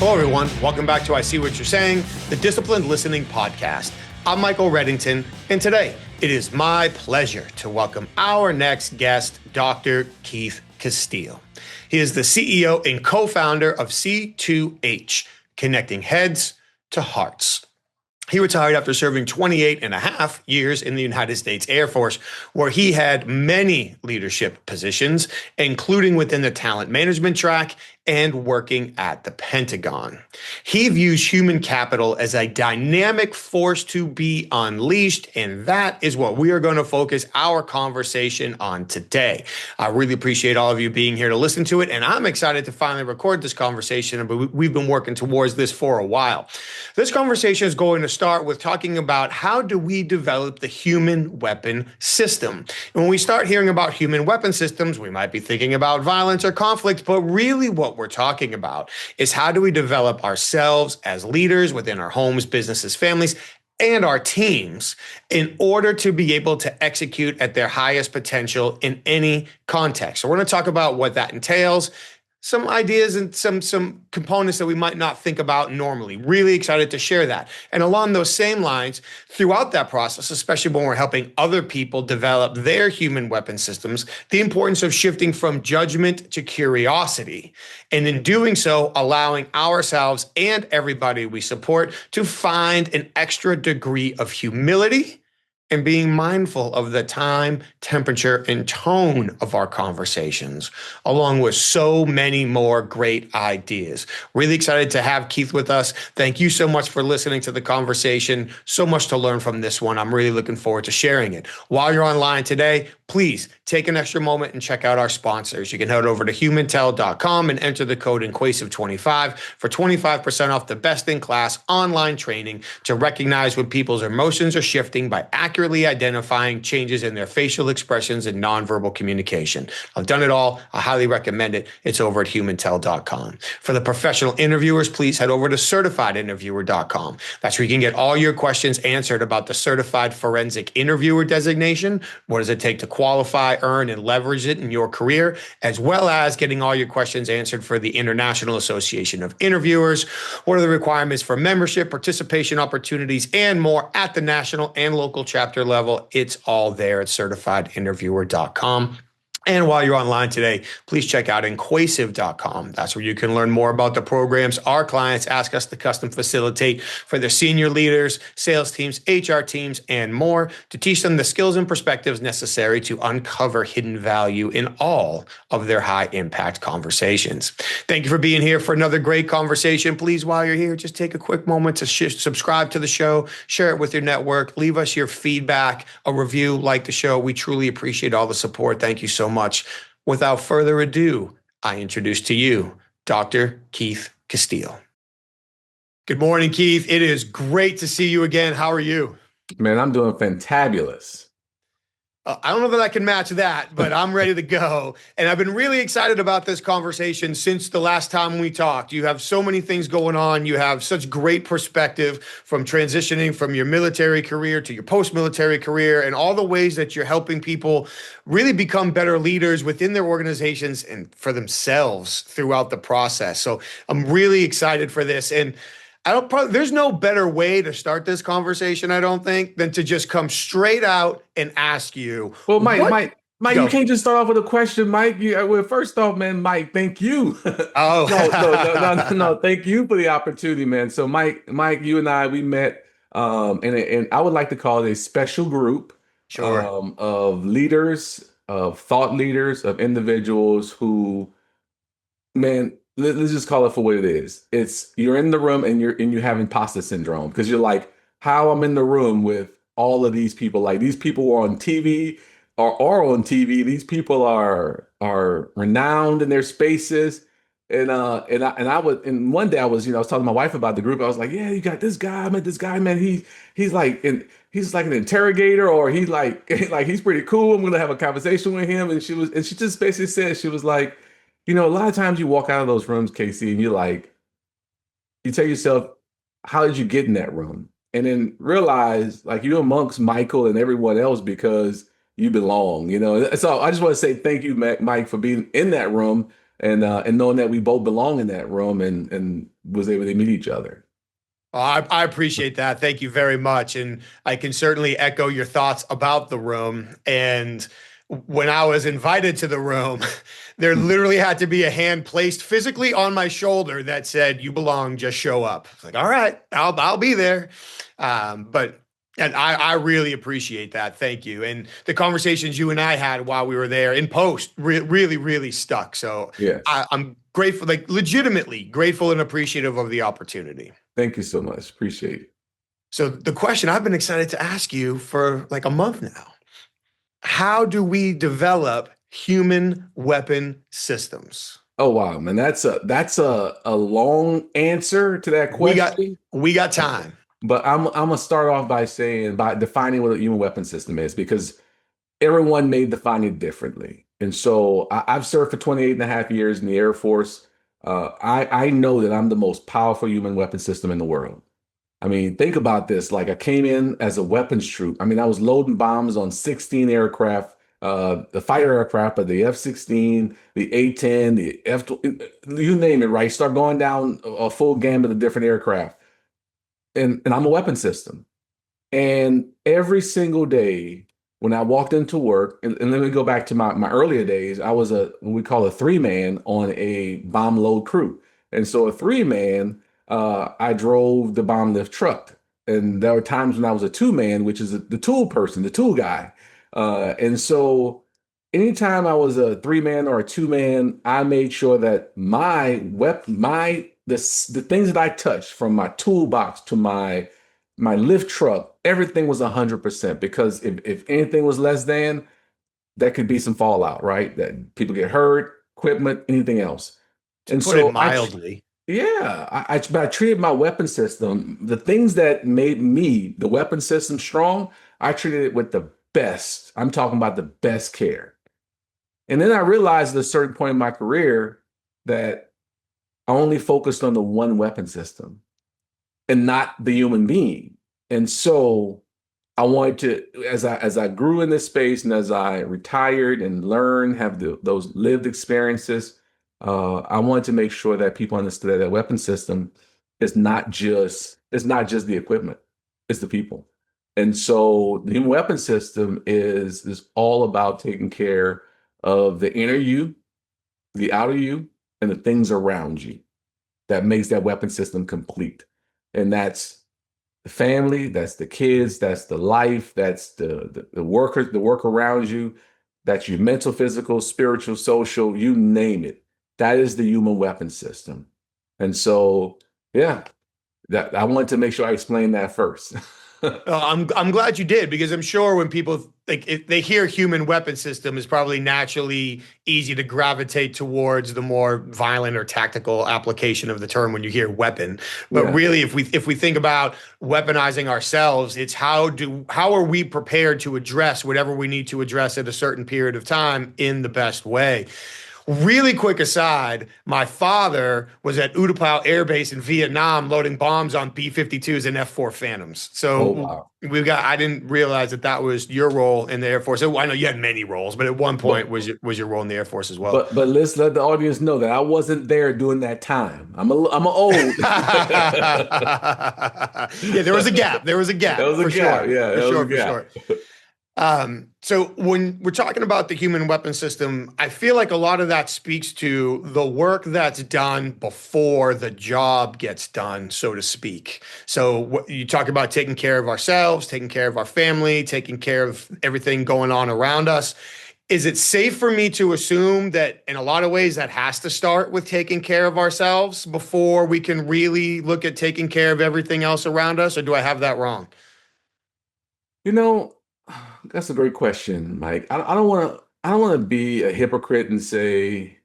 Hello, everyone. Welcome back to I See What You're Saying, the Disciplined Listening Podcast. I'm Michael Reddington, and today it is my pleasure to welcome our next guest, Dr. Keith Castille. He is the CEO and co-founder of C2H, Connecting Heads to Hearts. He retired after serving 28 and a half years in the United States Air Force, where he had many leadership positions, including within the talent management track and working at the Pentagon. He views human capital as a dynamic force to be unleashed, and that is what we are going to focus our conversation on today. I really appreciate all of you being here to listen to it, and I'm excited to finally record this conversation, but we've been working towards this for a while. This conversation is going to start with talking about how do we develop the human weapon system. And when we start hearing about human weapon systems, we might be thinking about violence or conflict, but really what we're talking about is how do we develop ourselves as leaders within our homes, businesses, families, and our teams in order to be able to execute at their highest potential in any context. So we're going to talk about what that entails, some ideas and some components that we might not think about normally. Really excited to share that. And along those same lines, throughout that process, especially when we're helping other people develop their human weapon systems, the importance of shifting from judgment to curiosity. And in doing so, allowing ourselves and everybody we support to find an extra degree of humility and being mindful of the time, temperature, and tone of our conversations, along with so many more great ideas. Really excited to have Keith with us. Thank you so much for listening to the conversation. So much to learn from this one. I'm really looking forward to sharing it. While you're online today, please take an extra moment and check out our sponsors. You can head over to humantel.com and enter the code INQUASIVE25 for 25% off the best-in-class online training to recognize when people's emotions are shifting by accurately identifying changes in their facial expressions and nonverbal communication. I've done it all. I highly recommend it. It's over at humantel.com. For the professional interviewers, please head over to certifiedinterviewer.com. That's where you can get all your questions answered about the Certified Forensic Interviewer designation. What does it take to qualify, earn, and leverage it in your career, as well as getting all your questions answered for the International Association of Interviewers. What are the requirements for membership, participation opportunities, and more at the national and local chapter level? It's all there at certifiedinterviewer.com. And while you're online today, please check out INQUASIVE.com. That's where you can learn more about the programs our clients ask us to custom facilitate for their senior leaders, sales teams, HR teams, and more to teach them the skills and perspectives necessary to uncover hidden value in all of their high impact conversations. Thank you for being here for another great conversation. Please, while you're here, just take a quick moment to subscribe to the show, share it with your network, leave us your feedback, a review, like the show. We truly appreciate all the support. Thank you so much. Without further ado, I introduce to you Dr. Keith Castille. Good morning, Keith. It is great to see you again. How are you? Man, I'm doing fantabulous. I don't know that I can match that, but I'm ready to go. And I've been really excited about this conversation since the last time we talked. You have so many things going on. You have such great perspective from transitioning from your military career to your post-military career and all the ways that you're helping people really become better leaders within their organizations and for themselves throughout the process. So I'm really excited for this. And there's no better way to start this conversation, I don't think, than to just come straight out and ask you. Well, Mike, you can't just start off with a question, Mike. Well, first off, man, Mike, thank you. Oh, no, thank you for the opportunity, man. So, Mike, you and I, we met, and I would like to call it a special group of leaders, of thought leaders, of individuals who, man. Let's just call it for what it is. It's you're in the room and you have imposter syndrome because you're like, how I'm in the room with all of these people. Like these people are on TV or are on TV. These people are renowned in their spaces. And one day I was talking to my wife about the group. I was like, yeah, you got this guy. I met this guy, man. He's like an interrogator, or he's like he's pretty cool. I'm gonna have a conversation with him. And she just basically said, she was like, a lot of times you walk out of those rooms, Casey, and you tell yourself, how did you get in that room? And then realize like you're amongst Michael and everyone else because you belong, So I just want to say thank you, Mike, for being in that room and knowing that we both belong in that room and was able to meet each other. I appreciate that. Thank you very much. And I can certainly echo your thoughts about the room. And when I was invited to the room, there literally had to be a hand placed physically on my shoulder that said, "You belong, just show up." It's like, all right, I'll be there. And I really appreciate that. Thank you. And the conversations you and I had while we were there in post really, really stuck. So Yes. I'm grateful, like legitimately grateful and appreciative of the opportunity. Thank you so much. Appreciate it. So the question I've been excited to ask you for like a month now, how do we develop human weapon systems? Oh wow, man, that's a long answer to that We got question. we got time. But I'm gonna start off by saying by defining what a human weapon system is because everyone may define it differently. And so I've served for 28 and a half years in the Air Force. I know that I'm the most powerful human weapon system in the world. I mean, think about this. Like I came in as a weapons troop. I mean, I was loading bombs on 16 aircraft, the fighter aircraft, but the F-16, the A-10, the F, you name it, right? Start going down a full gamut of different aircraft. And I'm a weapon system. And every single day when I walked into work, and let me go back to my earlier days, I was what we call a three man on a bomb load crew. And so a three man, I drove the bomb lift truck. And there were times when I was a two man, which is the tool person, the tool guy. And so anytime I was a three man or a two man, I made sure that the things that I touched from my toolbox to my lift truck, everything was 100% because if anything was less than, that could be some fallout, right? That people get hurt, equipment, anything else. To And put it so mildly. but I treated my weapon system, the things that made me, the weapon system strong, I treated it with the best. I'm talking about the best care. And then I realized at a certain point in my career that I only focused on the one weapon system and not the human being. And so I wanted to, as I grew in this space and as I retired and learned, have those lived experiences, I wanted to make sure that people understood that weapon system is not just the equipment, it's the people. And so the human weapon system is all about taking care of the inner you, the outer you, and the things around you that makes that weapon system complete. And that's the family, that's the kids, that's the life, that's the workers, the work around you, that's your mental, physical, spiritual, social, you name it. That is the human weapon system. And so, yeah, that I wanted to make sure I explained that first. I'm glad you did because I'm sure when people like if they hear human weapon system is probably naturally easy to gravitate towards the more violent or tactical application of the term when you hear weapon. But Yeah. really, if we think about weaponizing ourselves, it's how are we prepared to address whatever we need to address at a certain period of time in the best way. Really quick aside, my father was at Utapao Air Base in Vietnam loading bombs on B-52s and F-4 Phantoms. Oh, So wow. I didn't realize that was your role in the Air Force. So I know you had many roles, but at one point But was your role in the Air Force as well. but let's let the audience know that I wasn't there during that time. I'm a old. Yeah, there was a gap. There was a That gap was a for gap. sure. Yeah, For that was a sure, for gap. sure. So when we're talking about the human weapon system, I feel like a lot of that speaks to the work that's done before the job gets done, so to speak. So what you talk about taking care of ourselves, taking care of our family, taking care of everything going on around us. Is it safe for me to assume that in a lot of ways that has to start with taking care of ourselves before we can really look at taking care of everything else around us? Or do I have that wrong? You know, that's a great question, Mike. I don't want to be a hypocrite and say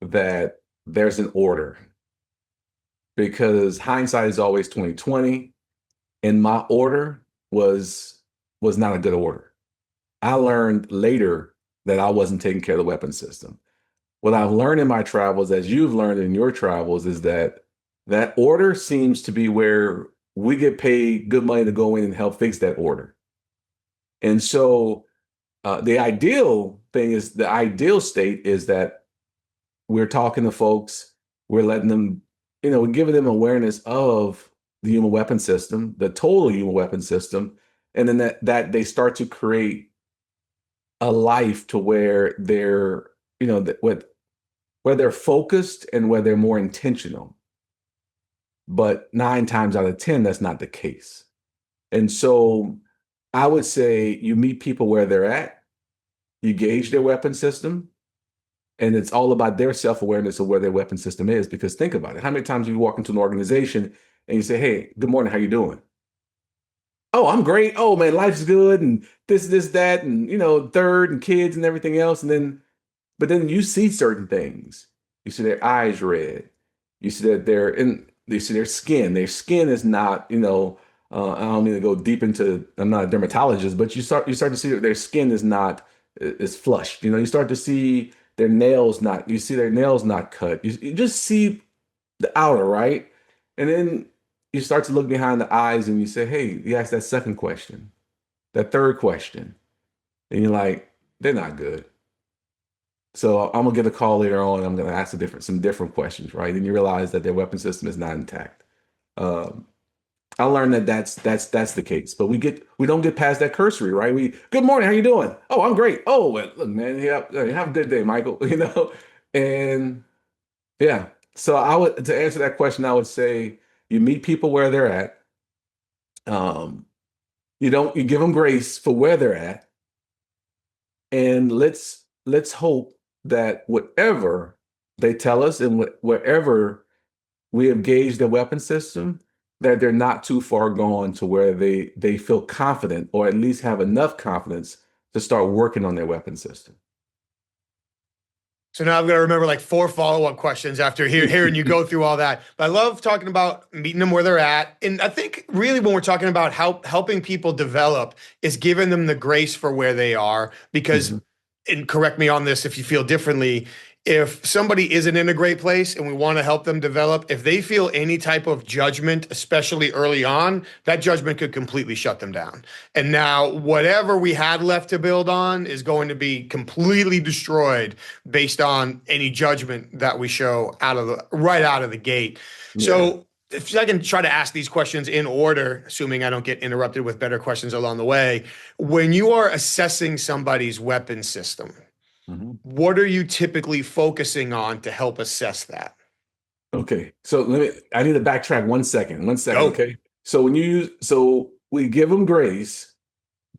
that there's an order because hindsight is always 2020, and my order was not a good order. I learned later that I wasn't taking care of the weapon system. What I've learned in my travels, as you've learned in your travels, is that order seems to be where we get paid good money to go in and help fix that order. And so the ideal state is that we're talking to folks, we're letting them, we're giving them awareness of the human weapon system, the total human weapon system, and then that they start to create a life to where they're, where they're focused and where they're more intentional. But 9 times out of 10, that's not the case. And so I would say you meet people where they're at, you gauge their weapon system, and it's all about their self-awareness of where their weapon system is. Because think about it. How many times you walk into an organization and you say, hey, good morning, how you doing? Oh, I'm great. Oh man, life's good, and this, that, and third and kids and everything else. But then you see certain things. You see their eyes red. You see that you see their skin. Their skin is not, I don't mean to go deep into, I'm not a dermatologist, but you start to see that their skin is not is flushed. You start to see you see their nails not cut. You just see the outer, right? And then you start to look behind the eyes and you say, hey, you ask that second question, that third question, and you're like, they're not good. So I'm gonna get a call later on. I'm gonna ask some different questions, right? And you realize that their weapon system is not intact. Um, I learned that that's the case, but we don't get past that cursory, right? Good morning, how you doing? Oh, I'm great. Oh, well, look, man, have a good day, Michael. And yeah. So to answer that question, I would say you meet people where they're at. Um, you give them grace for where they're at, and let's hope that whatever they tell us and wherever we have gauged their weapon system, that they're not too far gone to where they feel confident, or at least have enough confidence to start working on their weapon system. So now I've got to remember like 4 follow-up questions after hearing you go through all that. But I love talking about meeting them where they're at. And I think really when we're talking about helping people develop is giving them the grace for where they are. Because, Mhm. and correct me on this if you feel differently, if somebody isn't in a great place and we want to help them develop, if they feel any type of judgment, especially early on, that judgment could completely shut them down. And now whatever we had left to build on is going to be completely destroyed based on any judgment that we show right out of the gate. Yeah. So if I can try to ask these questions in order, assuming I don't get interrupted with better questions along the way, when you are assessing somebody's weapon system, Mhm. what are you typically focusing on to help assess that? Okay. So I need to backtrack 1 second. 1 second. Go. Okay. So so we give them grace,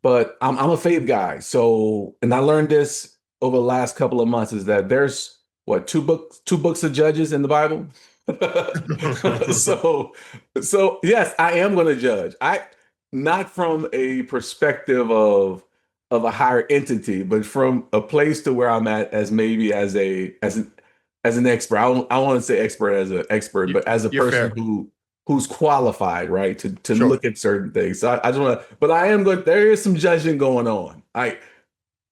but I'm a faith guy. So, and I learned this over the last couple of months, is that there's what, two books of Judges in the Bible. so yes, I am going to judge. Not from a perspective of a higher entity, but from a place to where I'm at as maybe as an expert. I don't want to say expert as an expert, but as a You're person fair. who's qualified, right, to Sure. look at certain things. So I just want to, but I am going. There is some judging going on. All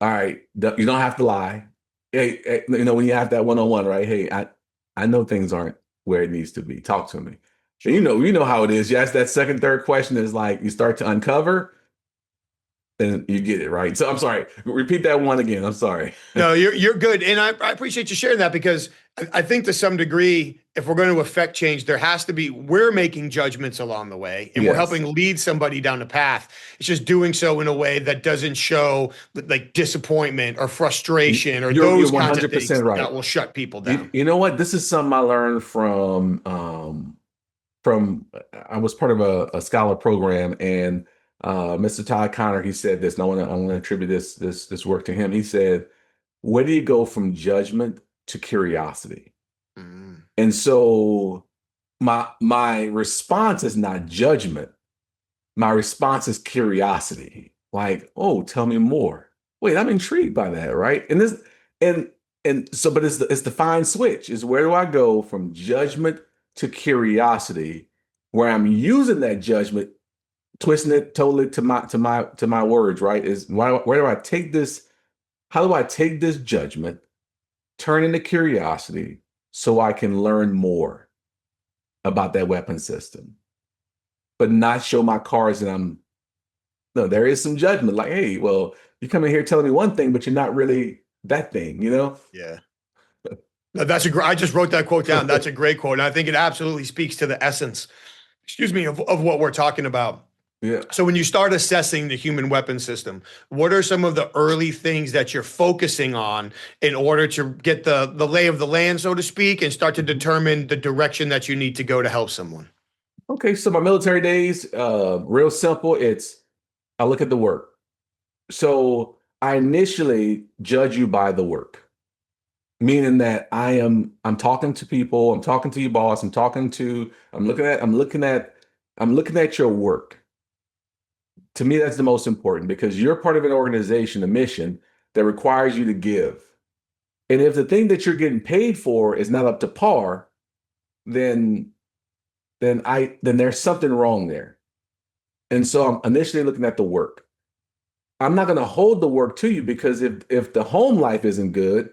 right, you don't have to lie. Hey, when you have that one-on-one, right? Hey, I know things aren't where it needs to be. Talk to me. And Sure. you know how it is. You ask that second, third question, is like you start to uncover, then you get it, right? So I'm sorry. Repeat that one again. I'm sorry. No, you're good. And I appreciate you sharing that because I think to some degree, if we're going to affect change, there has to be, we're making judgments along the way and we're Yes. helping lead somebody down the path. It's just doing so in a way that doesn't show like disappointment or frustration or You're those kinds of things 100% right. that will shut people down. You know what? This is something I learned from I was part of a scholar program, and Mr. Todd Connor, he said this, and I want to attribute this work to him. He said, "Where do you go from judgment to curiosity?" Mm. And so my response is not judgment. My response is curiosity. Like, oh, tell me more. Wait, I'm intrigued by that, right? And but it's the fine switch. Is where do I go from judgment to curiosity, where I'm using that judgment, twisting it totally to my words, right? Where do I take this? How do I take this judgment, turn into curiosity, so I can learn more about that weapon system, but not show my cards that I'm no, there is some judgment. Like, hey, well, you come in here telling me one thing, but you're not really that thing, you know? Yeah. That's a great, I just wrote that quote down. That's a great quote. And I think it absolutely speaks to the essence, excuse me, of what we're talking about. Yeah. So when you start assessing the human weapon system, what are some of the early things that you're focusing on in order to get the lay of the land, so to speak, and start to determine the direction that you need to go to help someone? Okay, so my military days, real simple. I look at the work. So I initially judge you by the work, meaning that I'm talking to people, I'm talking to your boss, I'm looking at your work. To me, that's the most important because you're part of an organization, a mission that requires you to give. And if the thing that you're getting paid for is not up to par, then then there's something wrong there. And so I'm initially looking at the work. I'm not going to hold the work to you because if the home life isn't good,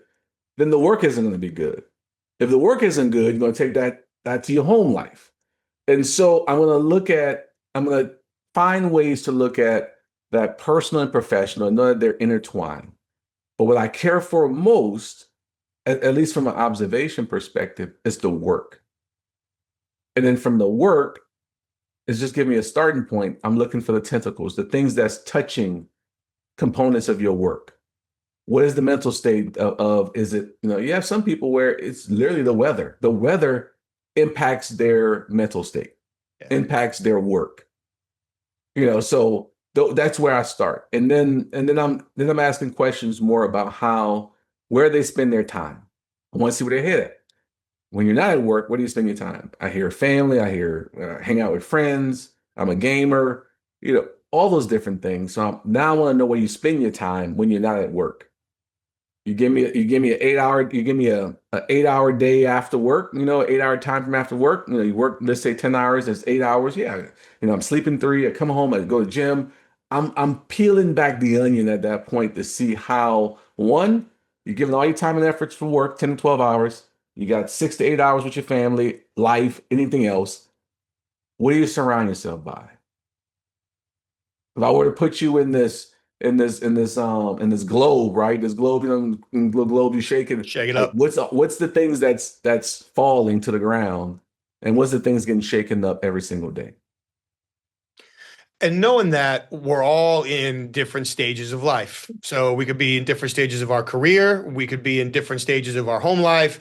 then the work isn't going to be good. If the work isn't good, you're going to take that to your home life. And so I'm going to find ways to look at that personal and professional and know that they're intertwined. But what I care for most, at least from an observation perspective, is the work. And then from the work, it's just giving me a starting point. I'm looking for the tentacles, the things that's touching components of your work. What is the mental state of is it, you have some people where it's literally the weather. The weather impacts their mental state, impacts their work. So that's where I start. And then I'm asking questions more about where they spend their time. I want to see where they're headed. When you're not at work, where do you spend your time? I hear family, I hear hang out with friends, I'm a gamer, all those different things. So now I want to know where you spend your time when you're not at work. You give me an 8 hour day after work, 8 hour time from after work. You work, let's say 10 hours, that's 8 hours. Yeah. I'm sleeping 3, I come home, I go to the gym. I'm peeling back the onion at that point to see how, one, you're giving all your time and efforts for work, 10 to 12 hours. You got 6 to 8 hours with your family, life, anything else. What do you surround yourself by? If I were to put you in this globe, right? This globe, the globe you shake it. Shake it up. What's the things that's falling to the ground, and what's the things getting shaken up every single day? And knowing that we're all in different stages of life. So we could be in different stages of our career. We could be in different stages of our home life.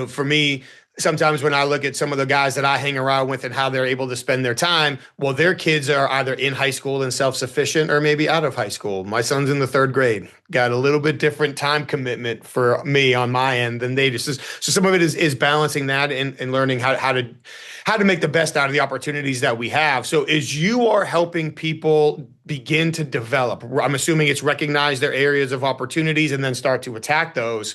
For me, sometimes when I look at some of the guys that I hang around with and how they're able to spend their time, well, their kids are either in high school and self-sufficient or maybe out of high school. My son's in the 3rd grade, got a little bit different time commitment for me on my end than they do. So some of it is balancing that and learning how to make the best out of the opportunities that we have. So as you are helping people begin to develop, I'm assuming it's recognize their areas of opportunities and then start to attack those.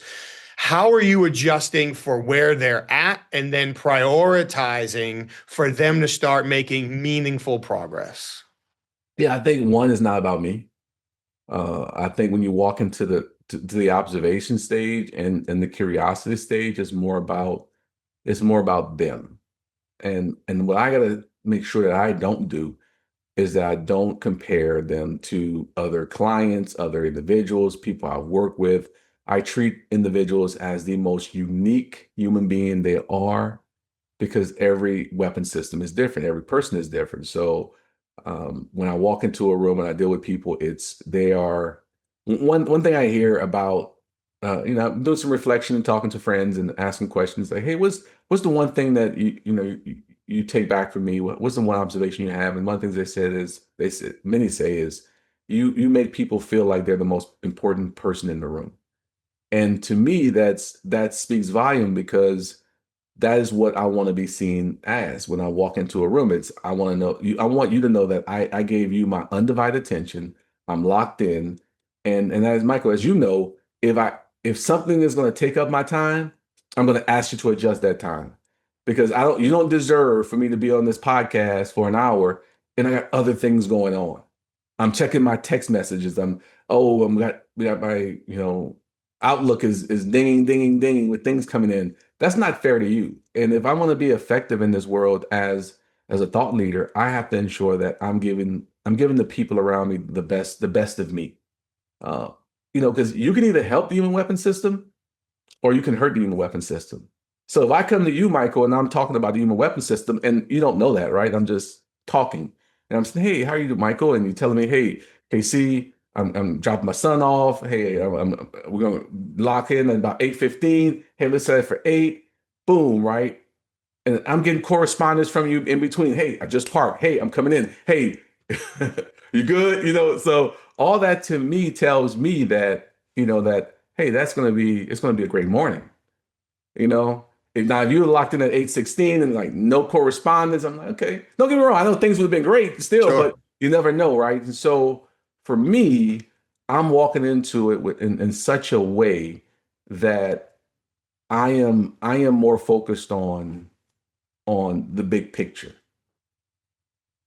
How are you adjusting for where they're at and then prioritizing for them to start making meaningful progress? Yeah, I think one is not about me. I think when you walk into the observation stage and the curiosity stage, it's more about them. And what I got to make sure that I don't do is that I don't compare them to other clients, other individuals, people I've worked with. I treat individuals as the most unique human being they are because every weapon system is different. Every person is different. So when I walk into a room and I deal with people, they are one thing I hear about, I'm doing some reflection and talking to friends and asking questions like, hey, what's the one thing that you take back from me? What's the one observation you have? And one of the things many say is you make people feel like they're the most important person in the room. And to me, that speaks volume because that is what I want to be seen as when I walk into a room. I want you to know that I gave you my undivided attention. I'm locked in. And as Michael, as you know, if something is going to take up my time, I'm going to ask you to adjust that time because you don't deserve for me to be on this podcast for an hour and I got other things going on. I'm checking my text messages. We got my, Outlook is dinging, dinging, dinging with things coming in. That's not fair to you. And if I want to be effective in this world as a thought leader, I have to ensure that I'm giving the people around me the best of me. Because you can either help the human weapon system or you can hurt the human weapon system. So if I come to you, Michael, and I'm talking about the human weapon system, and you don't know that, right? I'm just talking, and I'm saying, "Hey, how are you doing, Michael?" And you're telling me, "Hey, KC, I'm dropping my son off. Hey, we're gonna lock in at about 8:15. Hey, let's set it for 8. Boom, right? And I'm getting correspondence from you in between. Hey, I just parked. Hey, I'm coming in. Hey, you good? So all that to me tells me that, that, hey, it's gonna be a great morning. If you're locked in at 8:16 and like no correspondence, I'm like, okay. Don't get me wrong, I know things would have been great still, Sure. but you never know, right? And so for me, I'm walking into it in such a way that I am more focused on the big picture.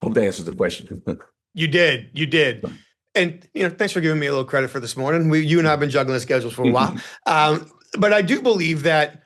Hope that answers the question. You did. You did. And thanks for giving me a little credit for this morning. You and I have been juggling schedules for a while, but I do believe that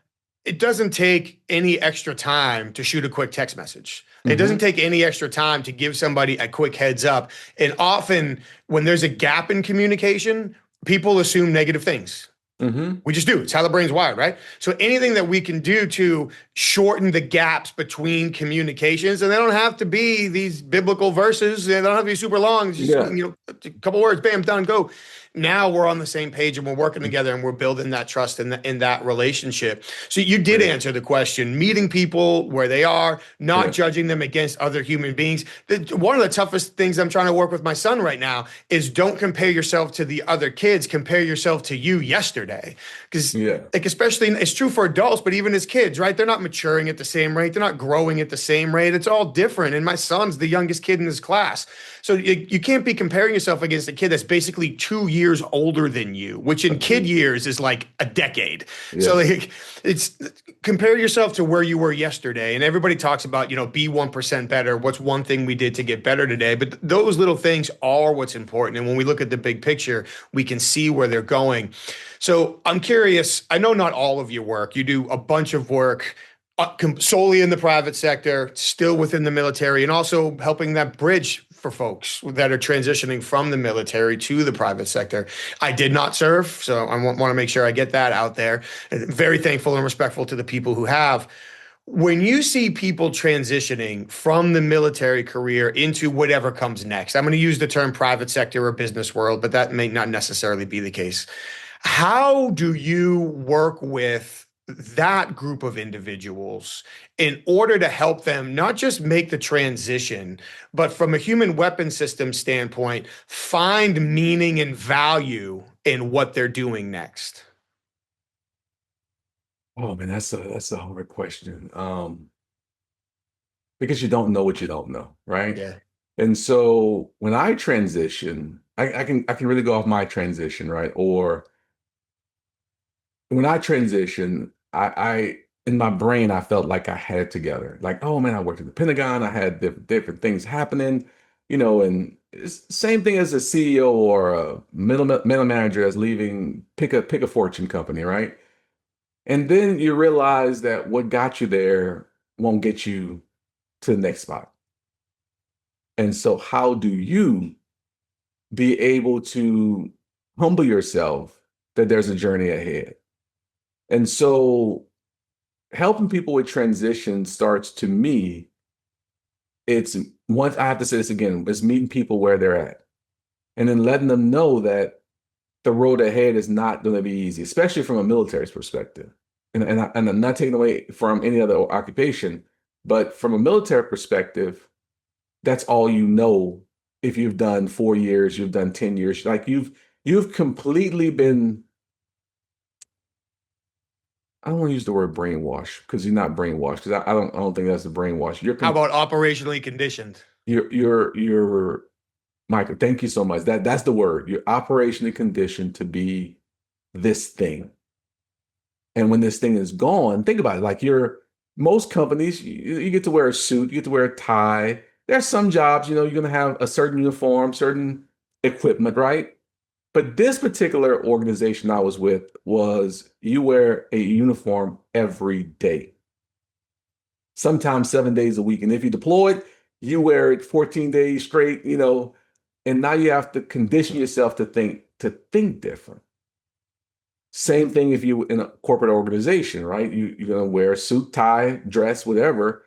it doesn't take any extra time to shoot a quick text message. It doesn't take any extra time to give somebody a quick heads up. And often, when there's a gap in communication, people assume negative things. We just do. It's how the brain's wired, right? So anything that we can do to shorten the gaps between communications, and they don't have to be these biblical verses. They don't have to be super long. It's just a couple words, bam, done, go. Now we're on the same page and we're working together and we're building that trust in that relationship. So you did answer the question: meeting people where they are, not judging them against other human beings. One of the toughest things I'm trying to work with my son right now is don't compare yourself to the other kids. Compare yourself to you yesterday. Because especially, it's true for adults, but even as kids, right? They're not maturing at the same rate. They're not growing at the same rate. It's all different. And my son's the youngest kid in his class. So you can't be comparing yourself against a kid that's basically 2 years older than you, which in kid years is like a decade. So it's compare yourself to where you were yesterday. And everybody talks about, be 1% better. What's one thing we did to get better today? But those little things are what's important. And when we look at the big picture, we can see where they're going. So I'm curious, I know not all of your work, you do a bunch of work solely in the private sector, still within the military, and also helping that bridge for folks that are transitioning from the military to the private sector. I did not serve, so I want to make sure I get that out there. And very thankful and respectful to the people who have. When you see people transitioning from the military career into whatever comes next, I'm going to use the term private sector or business world, but that may not necessarily be the case. How do you work with that group of individuals in order to help them not just make the transition, but from a human weapon system standpoint, find meaning and value in what they're doing next? Oh man, that's a hard question. Because you don't know what you don't know, right? Yeah. And so when I transition, I can really go off my transition, right? Or when I transition, I in my brain I felt like I had it together. Like, oh man, I worked at the Pentagon. I had different things happening, and it's same thing as a CEO or a middle manager that's leaving, pick a fortune company, right? And then you realize that what got you there won't get you to the next spot. And so how do you be able to humble yourself that there's a journey ahead? And so helping people with transition starts, to me, it's once, I have to say this again, it's meeting people where they're at and then letting them know that the road ahead is not going to be easy, especially from a military's perspective. And I'm not taking away from any other occupation, but from a military perspective, that's all you know. If you've done 4 years, you've done 10 years, like you've completely been, I don't want to use the word brainwash because you're not brainwashed, because I don't think that's the brainwash. How about operationally conditioned? You're Michael, thank you so much. That's the word. You're operationally conditioned to be this thing. And when this thing is gone, think about it. Like most companies, you get to wear a suit, you get to wear a tie. There are some jobs, you're going to have a certain uniform, certain equipment, right? But this particular organization I was with was you wear a uniform every day, sometimes 7 days a week. And if you deploy it, you wear it 14 days straight, and now you have to condition yourself to think different. Same thing if you in a corporate organization, right? You're going to wear a suit, tie, dress, whatever,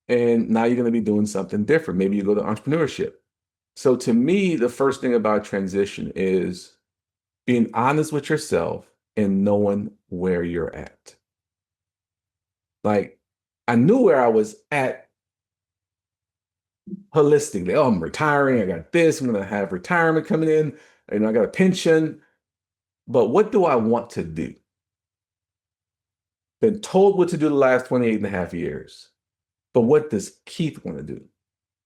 and now you're going to be doing something different. Maybe you go to entrepreneurship. So to me, the first thing about transition is being honest with yourself and knowing where you're at. Like, I knew where I was at holistically. Oh, I'm retiring. I got this. I'm going to have retirement coming in. And I got a pension. But what do I want to do? Been told what to do the last 28 and a half years. But what does Keith want to do?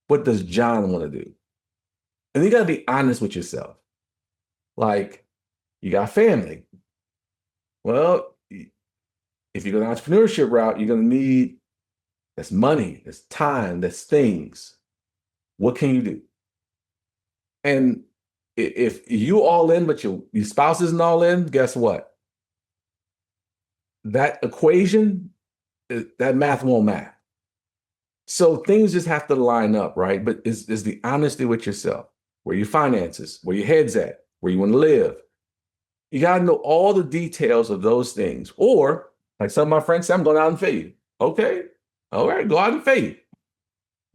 What does John want to do? And you got to be honest with yourself. Like, you got family. Well, if you go the entrepreneurship route, you're going to need that's money, that's time, that's things. What can you do? And if you all in, but your spouse isn't all in, guess what? That equation, that math won't math. So things just have to line up, right? But is the honesty with yourself, where your finances, where your head's at, where you want to live. You got to know all the details of those things. Or, like some of my friends say, I'm going out in faith. Okay, all right, go out in faith.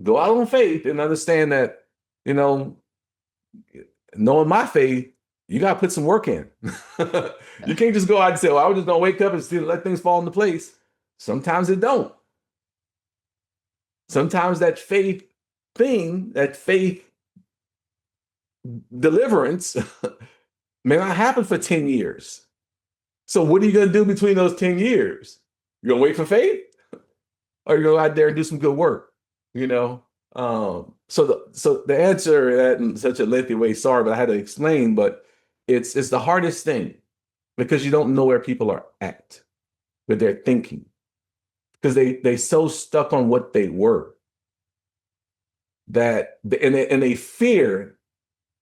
Go out on faith and understand that, knowing my faith, you got to put some work in. You can't just go out and say, well, I was just going to wake up and still let things fall into place. Sometimes it don't. Sometimes that faith thing, that faith deliverance may not happen for 10 years. So what are you going to do between those 10 years? You're going to wait for faith? Or you go out there and do some good work, So the answer that in such a lengthy way, sorry, but I had to explain, but it's the hardest thing because you don't know where people are at, what they're thinking, because they so stuck on what they were that and they fear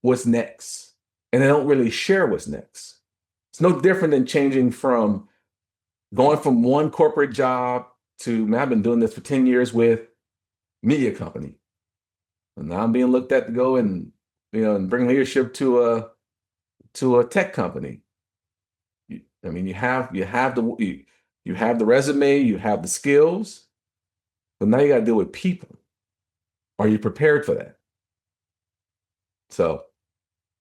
what's next, and they don't really share what's next. It's no different than changing from going from one corporate job to, man, I've been doing this for 10 years with media company. And now I'm being looked at to go and, and bring leadership to a tech company. You have the resume, you have the skills, but now you got to deal with people. Are you prepared for that? So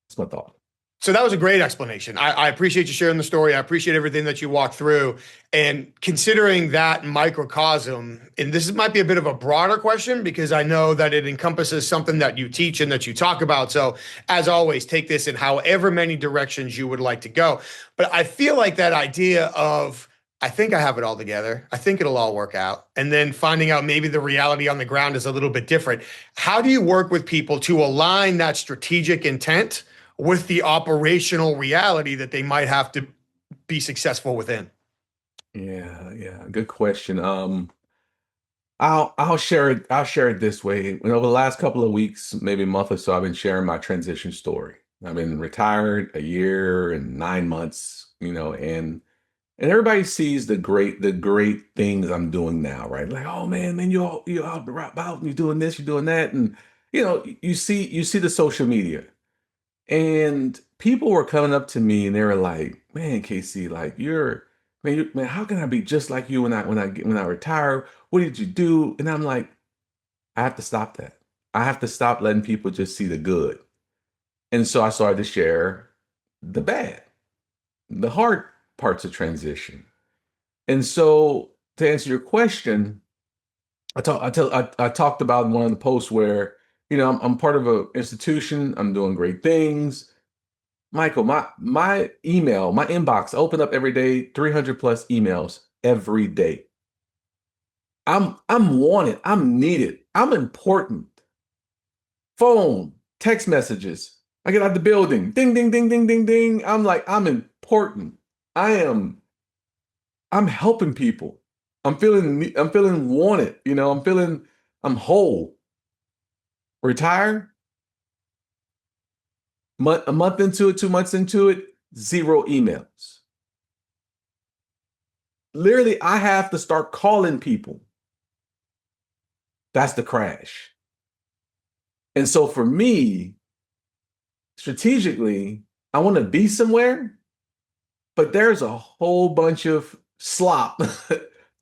that's my thought. So that was a great explanation. I appreciate you sharing the story. I appreciate everything that you walked through. And considering that microcosm, and this might be a bit of a broader question because I know that it encompasses something that you teach and that you talk about. So as always, take this in however many directions you would like to go. But I feel like that idea of, I think I have it all together. I think it'll all work out. And then finding out maybe the reality on the ground is a little bit different. How do you work with people to align that strategic intent with the operational reality that they might have to be successful within? Yeah. Good question. I'll share it this way. Over the last couple of weeks, maybe a month or so, I've been sharing my transition story. I've been retired a year and 9 months, and everybody sees the great things I'm doing now, right? Like, oh man, you're out and you're doing this, you're doing that, and you see the social media. And people were coming up to me and they were like, "Man, Casey, like man, how can I be just like you when I retire? What did you do?" And I'm like, I have to stop that. I have to stop letting people just see the good. And so I started to share the bad, the hard parts of transition. And so to answer your question, I talked about in one of the posts where, I'm part of an institution, I'm doing great things. Michael, my email, my inbox, I open up every day, 300 plus emails every day. I'm wanted, I'm needed, I'm important. Phone, text messages. I get out the building, ding, ding, ding, ding, ding, ding. I'm like, I'm important. I'm helping people. I'm feeling wanted. I'm whole. Retire. A month into it, 2 months into it, 0 emails. Literally, I have to start calling people. That's the crash. And so for me, strategically, I want to be somewhere, but there's a whole bunch of slop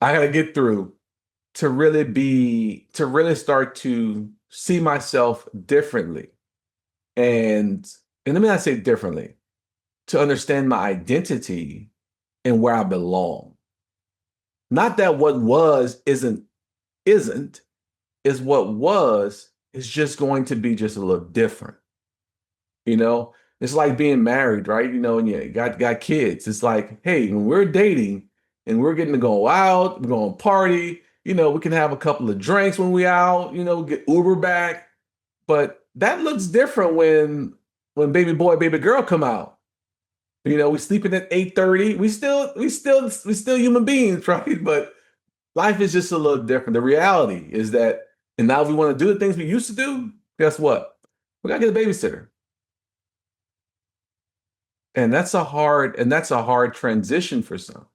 I gotta get through to really start to see myself differently. And let me not say differently, to understand my identity and where I belong. Not that what was isn't, is what was is just going to be just a little different. You know, it's like being married, right? You know, and you got kids. It's like, hey, when we're dating and we're getting to go out, we're going to party, you know, we can have a couple of drinks when we out, you know, get Uber back. But that looks different when baby boy, baby girl come out. You know, we sleeping at 8:30. We still human beings, right? But life is just a little different. The reality is that, and now if we want to do the things we used to do, guess what? We gotta get a babysitter. And that's a hard transition for some.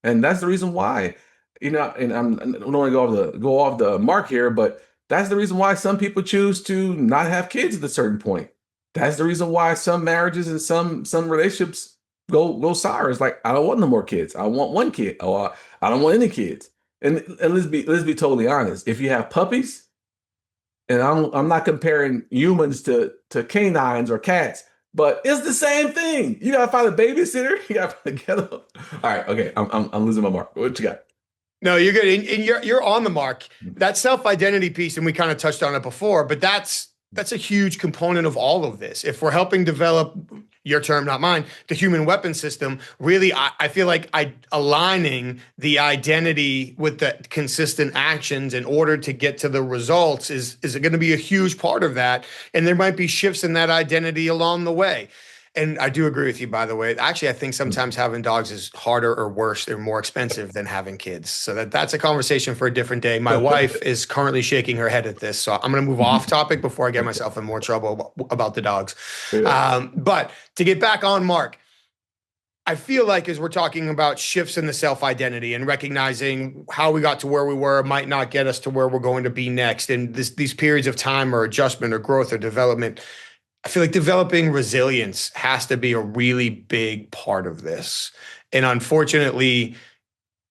And that's the reason why, you know, and I don't want to go off the mark here, but that's the reason why some people choose to not have kids at a certain point. That's the reason why some marriages and some relationships go sour. It's like, I don't want no more kids. I want one kid. Or I don't want any kids. And let's be totally honest. If you have puppies, and I'm not comparing humans to canines or cats, but it's the same thing. You gotta find a babysitter. You gotta get them. All right, okay. I'm losing my mark. What you got? No, you're good. And you're on the mark. That self-identity piece, and we kind of touched on it before, but that's a huge component of all of this. If we're helping develop, your term, not mine, the human weapon system, really, I feel like aligning the identity with the consistent actions in order to get to the results is going to be a huge part of that. And there might be shifts in that identity along the way. And I do agree with you, by the way. Actually, I think sometimes having dogs is harder or worse or more expensive than having kids. So that's a conversation for a different day. My wife is currently shaking her head at this. So I'm going to move off topic before I get myself in more trouble about the dogs. Yeah. But to get back on Mark, I feel like as we're talking about shifts in the self-identity and recognizing how we got to where we were might not get us to where we're going to be next. And these periods of time or adjustment or growth or development, I feel like developing resilience has to be a really big part of this. And unfortunately,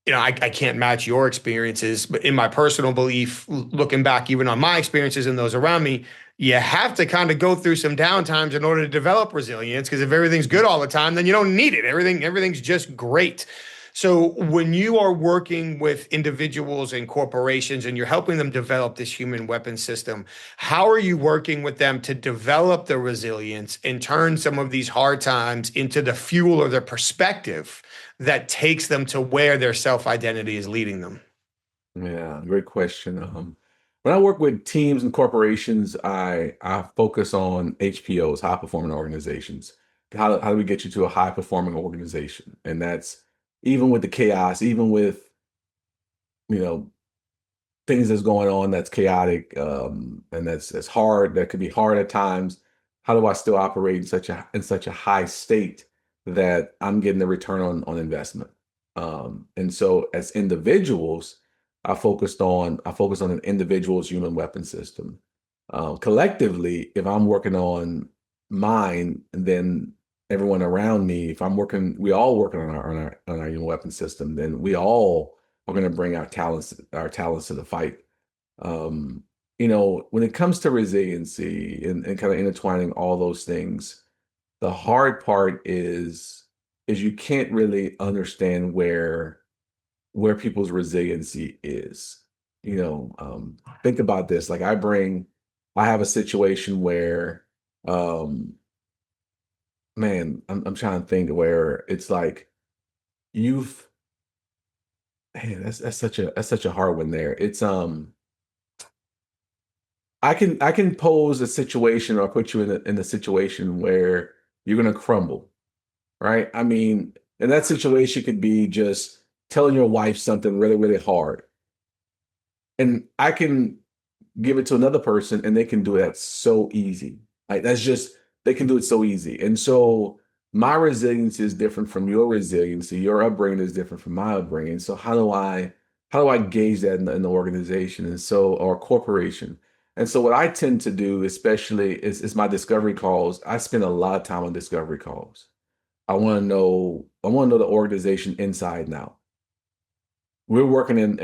you know, I can't match your experiences, but in my personal belief, looking back even on my experiences and those around me, you have to kind of go through some downtimes in order to develop resilience. Because if everything's good all the time, then you don't need it. Everything's just great. So when you are working with individuals and corporations and you're helping them develop this human weapon system, how are you working with them to develop the resilience and turn some of these hard times into the fuel or the perspective that takes them to where their self-identity is leading them? Yeah, great question. When I work with teams and corporations, I focus on HPOs, high performing organizations. How do we get you to a high performing organization? And that's even with the chaos, even with, you know, things that's going on that's chaotic, and that's hard, that could be hard at times. How do I still operate in such a high state that I'm getting the return on investment? And so as individuals, I focus on an individual's human weapon system. Collectively, if I'm working on mine, and then everyone around me, if we all working on our human weapon system, then we all are going to bring our talents to the fight. Um, when it comes to resiliency and kind of intertwining all those things, the hard part is you can't really understand where people's resiliency is. Think about this. Like I have a situation where, um, man, I'm trying to think where it's like you've, man, that's such a hard one there. It's I can pose a situation or put you in a situation where you're gonna crumble, right? I mean, and that situation could be just telling your wife something really, really hard. And I can give it to another person and they can do that so easy. Like that's just they can do it so easy. And so my resilience is different from your resiliency. Your upbringing is different from my upbringing. So how do I gauge that in the organization and so or corporation? And so what I tend to do, especially is my discovery calls. I spend a lot of time on discovery calls. I want to know the organization inside and out. We're working in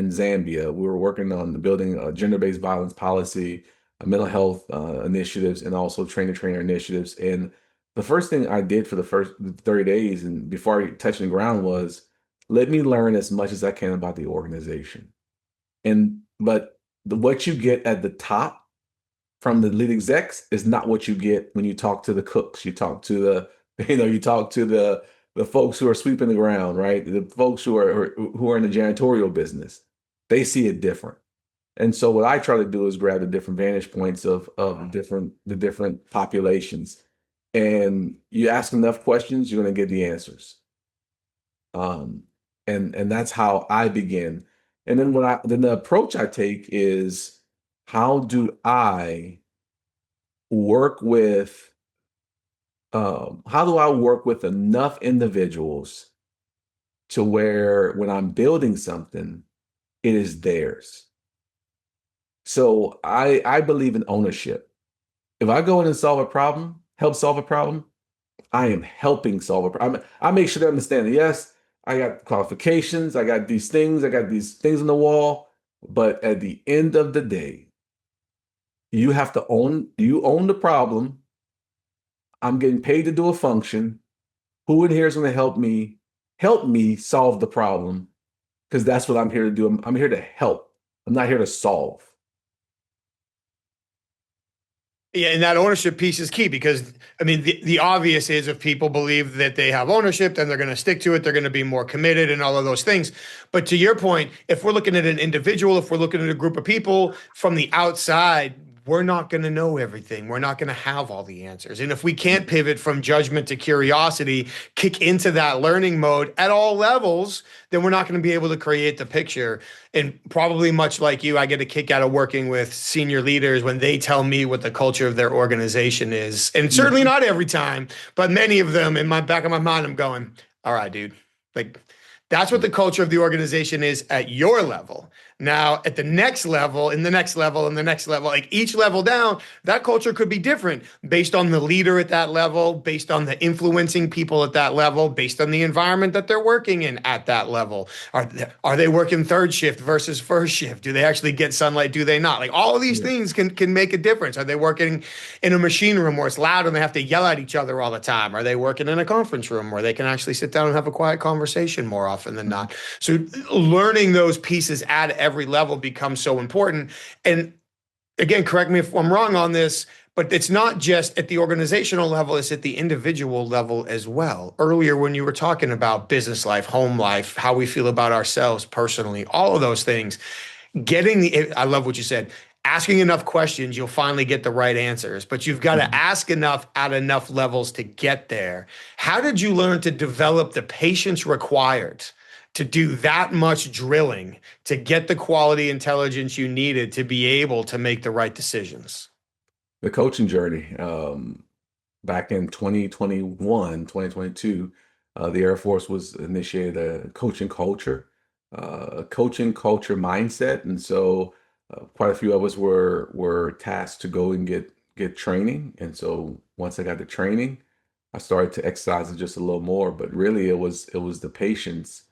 Zambia. We were working on building a gender-based violence policy, mental health initiatives, and also trainer initiatives. And the first thing I did for the first 30 days and before I touched the ground was let me learn as much as I can about the organization. What you get at the top from the lead execs is not what you get when you talk to the cooks. You talk to you talk to the folks who are sweeping the ground, right? The folks who are in the janitorial business. They see it different. And so what I try to do is grab the different vantage points of the different populations. And you ask enough questions, you're going to get the answers. And that's how I begin. And then the approach I take is how do I work with how do I work with enough individuals to where when I'm building something, it is theirs. So I believe in ownership. If I go in and help solve a problem, I am helping solve a problem. I make sure they understand that, yes, I got qualifications, I got these things on the wall, but at the end of the day, you own the problem. I'm getting paid to do a function. Who in here is going to help me solve the problem? Because that's what I'm here to do. I'm here to help. I'm not here to solve. Yeah, and that ownership piece is key because I mean the obvious is if people believe that they have ownership, then they're going to stick to it. They're going to be more committed and all of those things. But to your point, if we're looking at an individual, if we're looking at a group of people from the outside, we're not going to know everything. We're not going to have all the answers. And if we can't pivot from judgment to curiosity, kick into that learning mode at all levels, then we're not going to be able to create the picture. And probably much like you, I get a kick out of working with senior leaders when they tell me what the culture of their organization is. And certainly not every time, but many of them in my back of my mind, I'm going, all right, dude, like that's what the culture of the organization is at your level. Now, at the next level, in the next level, in the next level, like each level down, that culture could be different based on the leader at that level, based on the influencing people at that level, based on the environment that they're working in at that level. Are they working third shift versus first shift? Do they actually get sunlight? Do they not? Like all of these things can make a difference. Are they working in a machine room where it's loud and they have to yell at each other all the time? Are they working in a conference room where they can actually sit down and have a quiet conversation more often than not? So learning those pieces at every level becomes so important. And again, correct me if I'm wrong on this, but it's not just at the organizational level, it's at the individual level as well. Earlier, when you were talking about business life, home life, how we feel about ourselves personally, all of those things, I love what you said. Asking enough questions, you'll finally get the right answers, but you've got to ask enough at enough levels to get there. How did you learn to develop the patience required to do that much drilling to get the quality intelligence you needed to be able to make the right decisions? The coaching journey, back in 2021, 2022, the Air Force was initiated a coaching culture mindset. And so quite a few of us were tasked to go and get training. And so once I got the training, I started to exercise it just a little more. But really, it was the patience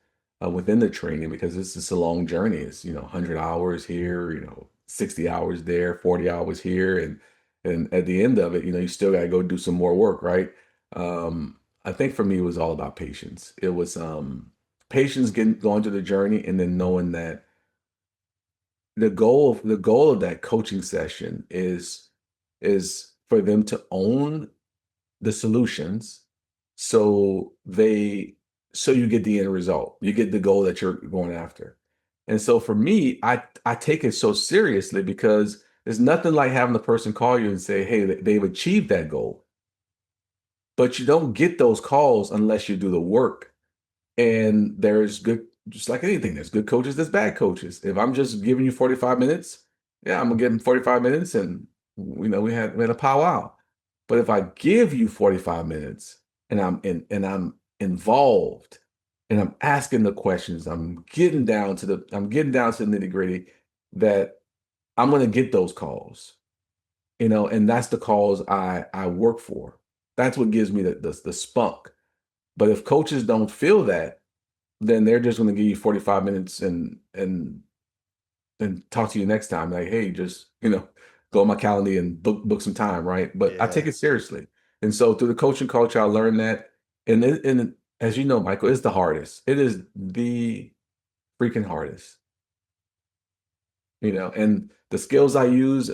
within the training because this is a long journey. It's 100 hours here, 60 hours there, 40 hours here, and at the end of it, you still got to go do some more work, right? I think for me, it was all about patience. It was patience going through the journey and then knowing that the goal of that coaching session is for them to own the solutions so you get the end result. You get the goal that you're going after. And so for me, I take it so seriously because there's nothing like having the person call you and say, hey, they've achieved that goal. But you don't get those calls unless you do the work. And just like anything, there's good coaches, there's bad coaches. If I'm just giving you 45 minutes, yeah, I'm gonna give them 45 minutes and we had a powwow. But if I give you 45 minutes and I'm involved and I'm asking the questions, I'm getting down to the nitty-gritty, that I'm going to get those calls, and that's the calls I work for. That's what gives me the spunk. But if coaches don't feel that, then they're just going to give you 45 minutes and talk to you next time. Like, hey, just, go on my calendar and book some time, right? But I take Yeah. it seriously. And so through the coaching culture, I learned that. And as you know, Michael, it's the hardest. It is the freaking hardest, and the skills I use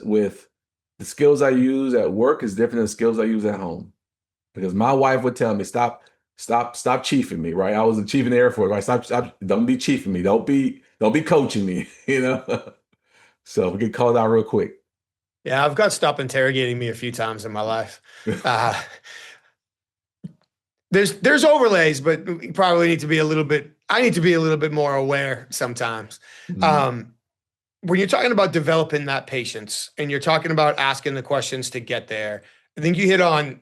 at work is different than the skills I use at home. Because my wife would tell me, stop chiefing me, right? I was a chief in the Air Force, right? Don't be chiefing me. Don't be coaching me, So we get called out real quick. Yeah, I've got stop interrogating me a few times in my life. Uh, there's overlays, but we probably need to be a little bit. I need to be a little bit more aware sometimes. Mhm. Um, when you're talking about developing that patience and you're talking about asking the questions to get there, I think you hit on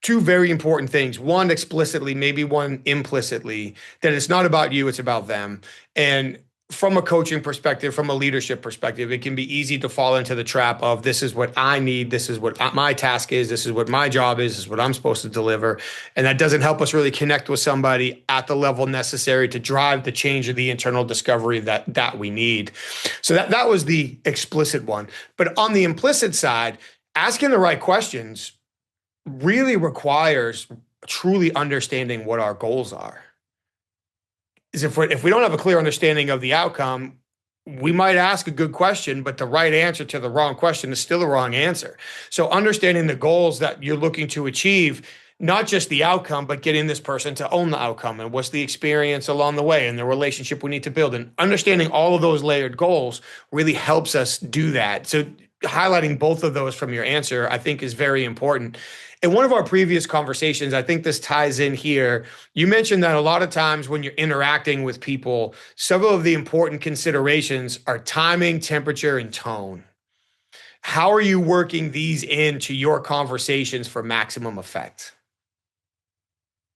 two very important things. One explicitly, maybe one implicitly, that it's not about you, it's about them. And from a coaching perspective, from a leadership perspective, it can be easy to fall into the trap of this is what I need, this is what my task is, this is what my job is, this is what I'm supposed to deliver. And that doesn't help us really connect with somebody at the level necessary to drive the change or the internal discovery that we need. So that was the explicit one. But on the implicit side, asking the right questions really requires truly understanding what our goals are. Is if we don't have a clear understanding of the outcome, we might ask a good question, but the right answer to the wrong question is still a wrong answer. So understanding the goals that you're looking to achieve, not just the outcome, but getting this person to own the outcome and what's the experience along the way and the relationship we need to build, and understanding all of those layered goals really helps us do that. So highlighting both of those from your answer, I think, is very important. In one of our previous conversations, I think this ties in here. You mentioned that a lot of times when you're interacting with people, several of the important considerations are timing, temperature, and tone. How are you working these into your conversations for maximum effect?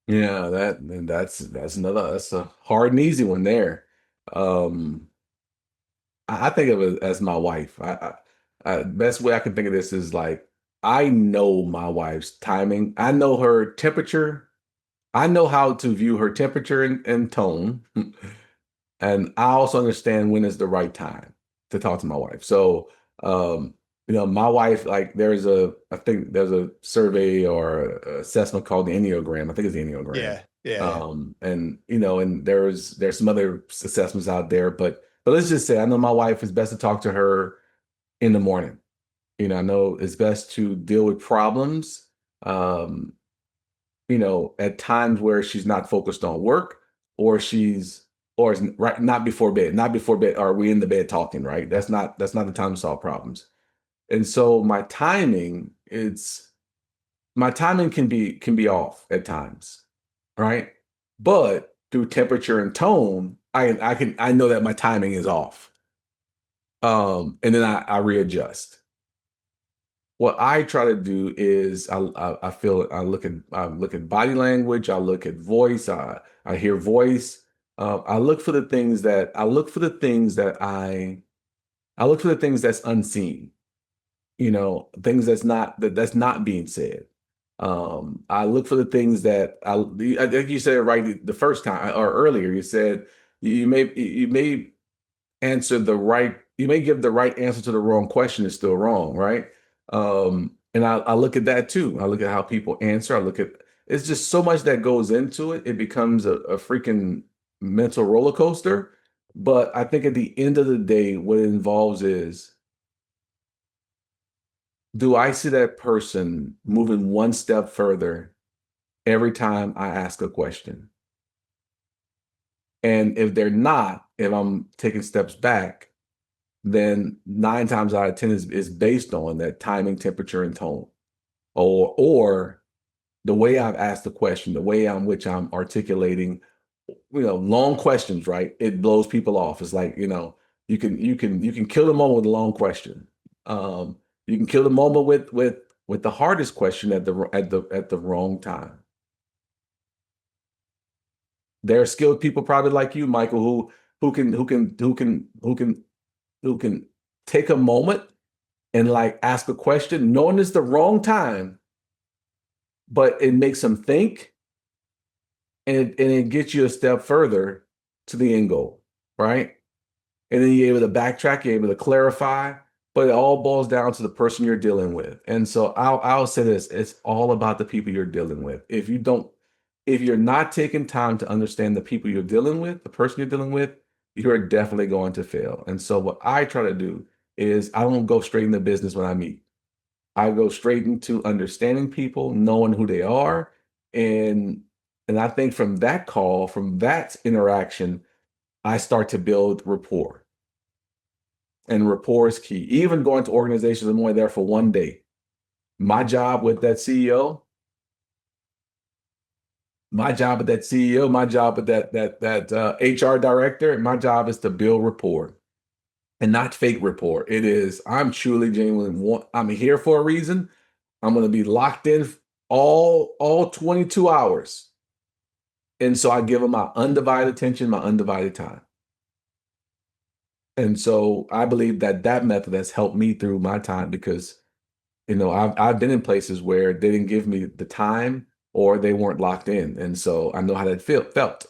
Yeah, that's a hard and easy one there. Um, I think of it as my wife. Best way I can think of this is like I know my wife's timing. I know her temperature. I know how to view her temperature and tone. And I also understand when is the right time to talk to my wife. So, my wife, like I think there's a survey or assessment called the Enneagram. I think it's the Enneagram. Yeah, yeah, And there's some other assessments out there, but let's just say I know my wife is best to talk to her in the morning. I know it's best to deal with problems, um, at times where she's not focused on work or or is right not before bed are we in the bed talking, right? That's not the time to solve problems. And so my timing can be off at times, right? But through temperature and tone, I know that my timing is off. And then I readjust. What I try to do is I look at body language, I look at voice, I hear voice. I look for the things that I look for the things that I look for the things that's unseen, things that's not being said. I look for the things that I think you said it right the first time or earlier. You said you may you may give the right answer to the wrong question. It's still wrong, right? And I look at that too. I look at how people answer. It's just so much that goes into it. It becomes a freaking mental roller coaster. But I think at the end of the day, what it involves is, do I see that person moving one step further every time I ask a question? And if they're not, if I'm taking steps back, then 9 times out of 10 is based on that timing, temperature, and tone, or the way I've asked the question, the way in which I'm articulating, long questions, right? It blows people off. It's like, you can kill the moment with a long question. You can kill the moment with the hardest question at the wrong time. There are skilled people probably like you, Michael, who can take a moment and like ask a question, knowing it's the wrong time, but it makes them think, and it gets you a step further to the end goal, right? And then you're able to backtrack, you're able to clarify, but it all boils down to the person you're dealing with. And so I'll say this, it's all about the people you're dealing with. If you're not taking time to understand the people you're dealing with, the person you're dealing with, you're definitely going to fail. And so what I try to do is I don't go straight into business when I meet. I go straight into understanding people, knowing who they are, and I think from that call, from that interaction, I start to build rapport. And rapport is key. Even going to organizations, I'm only there for one day. My job with that CEO, my job with that CEO, my job with that HR director, my job is to build rapport and not fake rapport. It is, I'm truly genuinely, I'm here for a reason. I'm going to be locked in all 22 hours. And so I give them my undivided attention, my undivided time. And so I believe that method has helped me through my time because, I've been in places where they didn't give me the time or they weren't locked in. And so I know how that felt.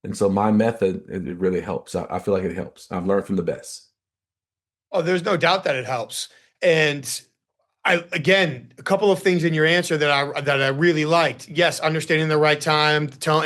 And so my method, it really helps. I feel like it helps. I've learned from the best. Oh, there's no doubt that it helps. And again, a couple of things in your answer that I really liked. Yes, understanding the right time, the tone,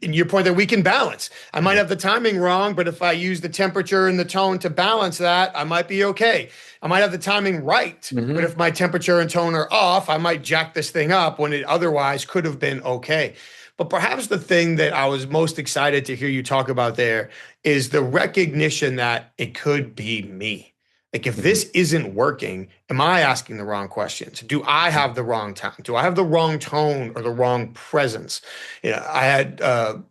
and your point that we can balance. I might have the timing wrong, but if I use the temperature and the tone to balance that, I might be okay. I might have the timing right, but if my temperature and tone are off, I might jack this thing up when it otherwise could have been okay. But perhaps the thing that I was most excited to hear you talk about there is the recognition that it could be me. Like, if this isn't working, am I asking the wrong questions? Do I have the wrong time? Do I have the wrong tone or the wrong presence? I had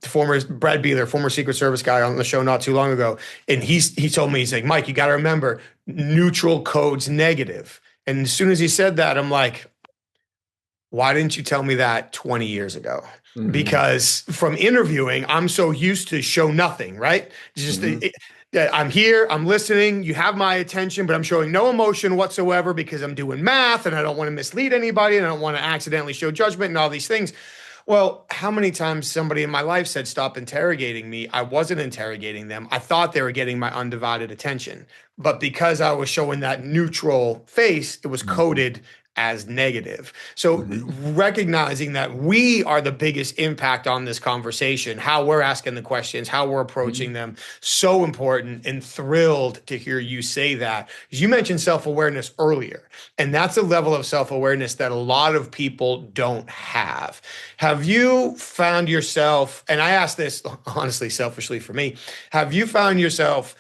former Brad Beeler, former Secret Service guy, on the show not too long ago, and he told me, he's like, Mike, you got to remember, neutral code's negative. And as soon as he said that, I'm like, why didn't you tell me that 20 years ago? Because from interviewing, I'm so used to show nothing, right? Just I'm here, I'm listening, you have my attention, but I'm showing no emotion whatsoever because I'm doing math and I don't want to mislead anybody and I don't want to accidentally show judgment and all these things. Well, how many times somebody in my life said, stop interrogating me? I wasn't interrogating them. I thought they were getting my undivided attention. But because I was showing that neutral face, it was coded as negative. So recognizing that we are the biggest impact on this conversation, how we're asking the questions, how we're approaching them, so important, and thrilled to hear you say that. You mentioned self-awareness earlier, and that's a level of self-awareness that a lot of people don't have. Have you found yourself, and I ask this honestly, selfishly for me, have you found yourself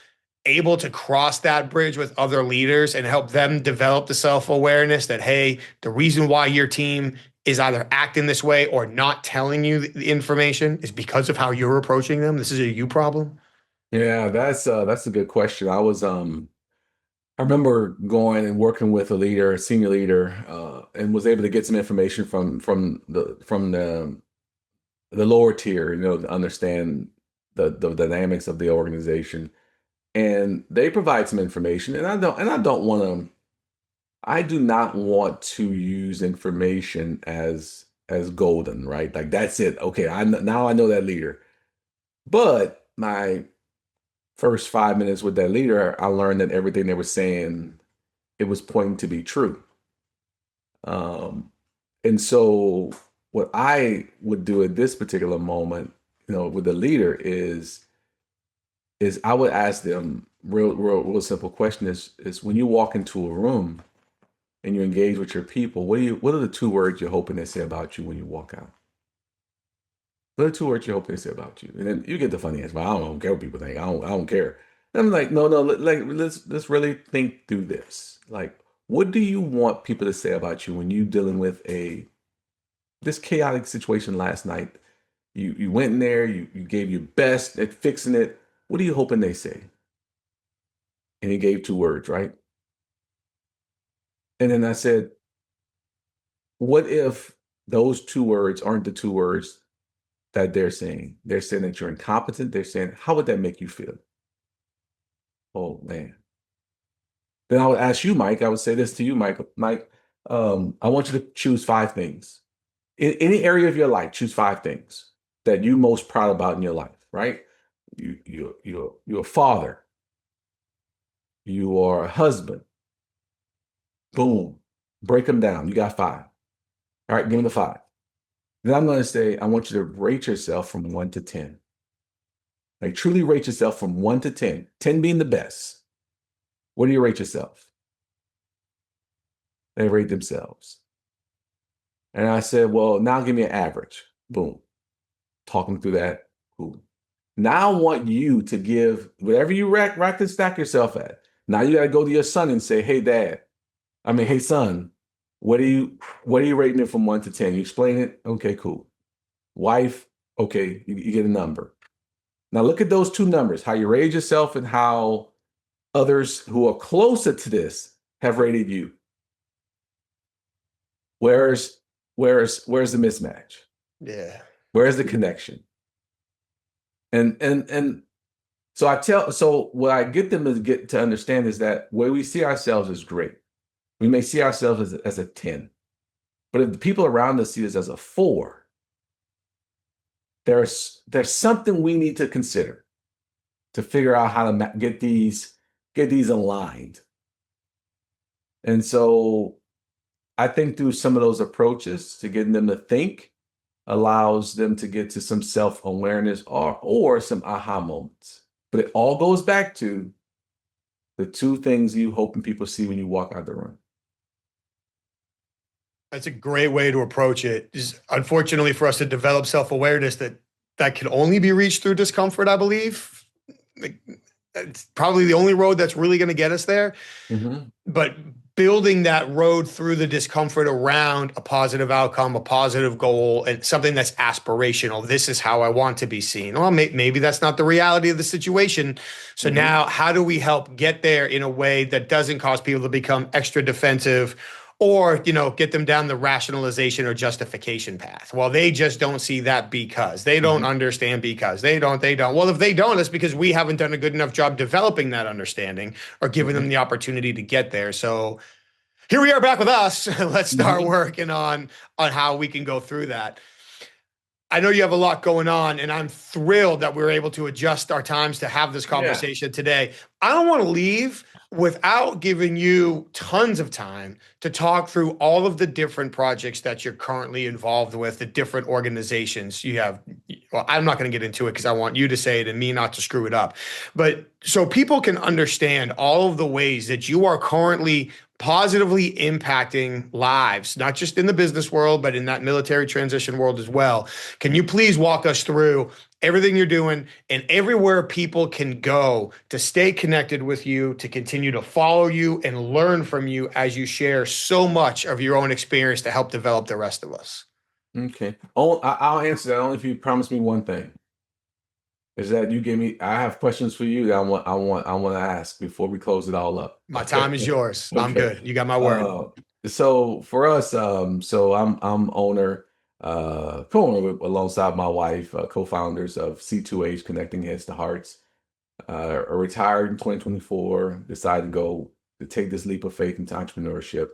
able to cross that bridge with other leaders and help them develop the self-awareness that, hey, the reason why your team is either acting this way or not telling you the information is because of how you're approaching them? This is a you problem? Yeah, that's a good question. I remember going and working with a leader, a senior leader, and was able to get some information from the lower tier, to understand the dynamics of the organization. And they provide some information, and I do not want to use information as golden, right? Like that's it. Okay, now I know that leader. But my first 5 minutes with that leader, I learned that everything they were saying, it was pointing to be true. And so what I would do at this particular moment, with the leader is I would ask them real simple question is when you walk into a room and you engage with your people, what are the two words you're hoping they say about you when you walk out? What are the two words you're hoping they say about you? And then you get the funny answer, well, I don't care what people think. I don't care. And I'm like, no, like let's really think through this. Like, what do you want people to say about you when you dealing with this chaotic situation last night? You went in there, you gave your best at fixing it. What are you hoping they say? And he gave two words, right? And then I said, what if those two words aren't the two words that they're saying? They're saying that you're incompetent. They're saying, how would that make you feel? Oh man. Then I would ask you, Mike, I would say this to you, Mike. Mike, I want you to choose five things. In any area of your life, choose five things that you most proud about in your life, right? You're a father. You are a husband. Boom. Break them down. You got 5. All right, give me the 5. Then I'm going to say, I want you to rate yourself from 1 to 10. Like truly rate yourself from 1 to 10. 10 being the best. What do you rate yourself? They rate themselves. And I said, well, now give me an average. Boom. Talking through that. Cool. Now I want you to give whatever you rack and stack yourself at. Now you got to go to your son and say, hey son, what are you rating it from 1 to 10? You explain it. Okay, cool. Wife, okay, you get a number. Now look at those 2 numbers, how you rate yourself and how others who are closer to this have rated you. Where's the mismatch? Yeah. Where's the connection? And so what I get them to understand is that where we see ourselves is great. We may see ourselves as a 10, but if the people around us see us as a 4, there's something we need to consider to figure out how to get these aligned. And so I think through some of those approaches to getting them to think allows them to get to some self-awareness or some aha moments. But it all goes back to the 2 things you hoping people see when you walk out the room. That's a great way to approach it. Just unfortunately for us to develop self-awareness that can only be reached through discomfort, I believe. It's probably the only road that's really going to get us there. Mm-hmm. But building that road through the discomfort around a positive outcome, a positive goal, and something that's aspirational. This is how I want to be seen. Well, maybe that's not the reality of the situation. So now how do we help get there in a way that doesn't cause people to become extra defensive or, get them down the rationalization or justification path? Well, they just don't see that because they don't understand because they don't. Well, if they don't, it's because we haven't done a good enough job developing that understanding or giving them the opportunity to get there. So here we are back with us. Let's start working on how we can go through that. I know you have a lot going on, and I'm thrilled that we were able to adjust our times to have this conversation today. I don't want to leave without giving you tons of time to talk through all of the different projects that you're currently involved with, the different organizations you have. Well, I'm not going to get into it because I want you to say it and me not to screw it up. But so people can understand all of the ways that you are currently positively impacting lives, not just in the business world, but in that military transition world as well. Can you please walk us through everything you're doing and everywhere people can go to stay connected with you, to continue to follow you and learn from you as you share so much of your own experience to help develop the rest of us? Okay. Oh, I'll answer that only if you promise me one thing. Is that I have questions for you that I want to ask before we close it all up. My time is yours. Okay. I'm good. You got my word. So for us, so I'm owner, co-owner alongside my wife, co-founders of C2H, Connecting Heads to Hearts. Retired in 2024, decided to take this leap of faith into entrepreneurship.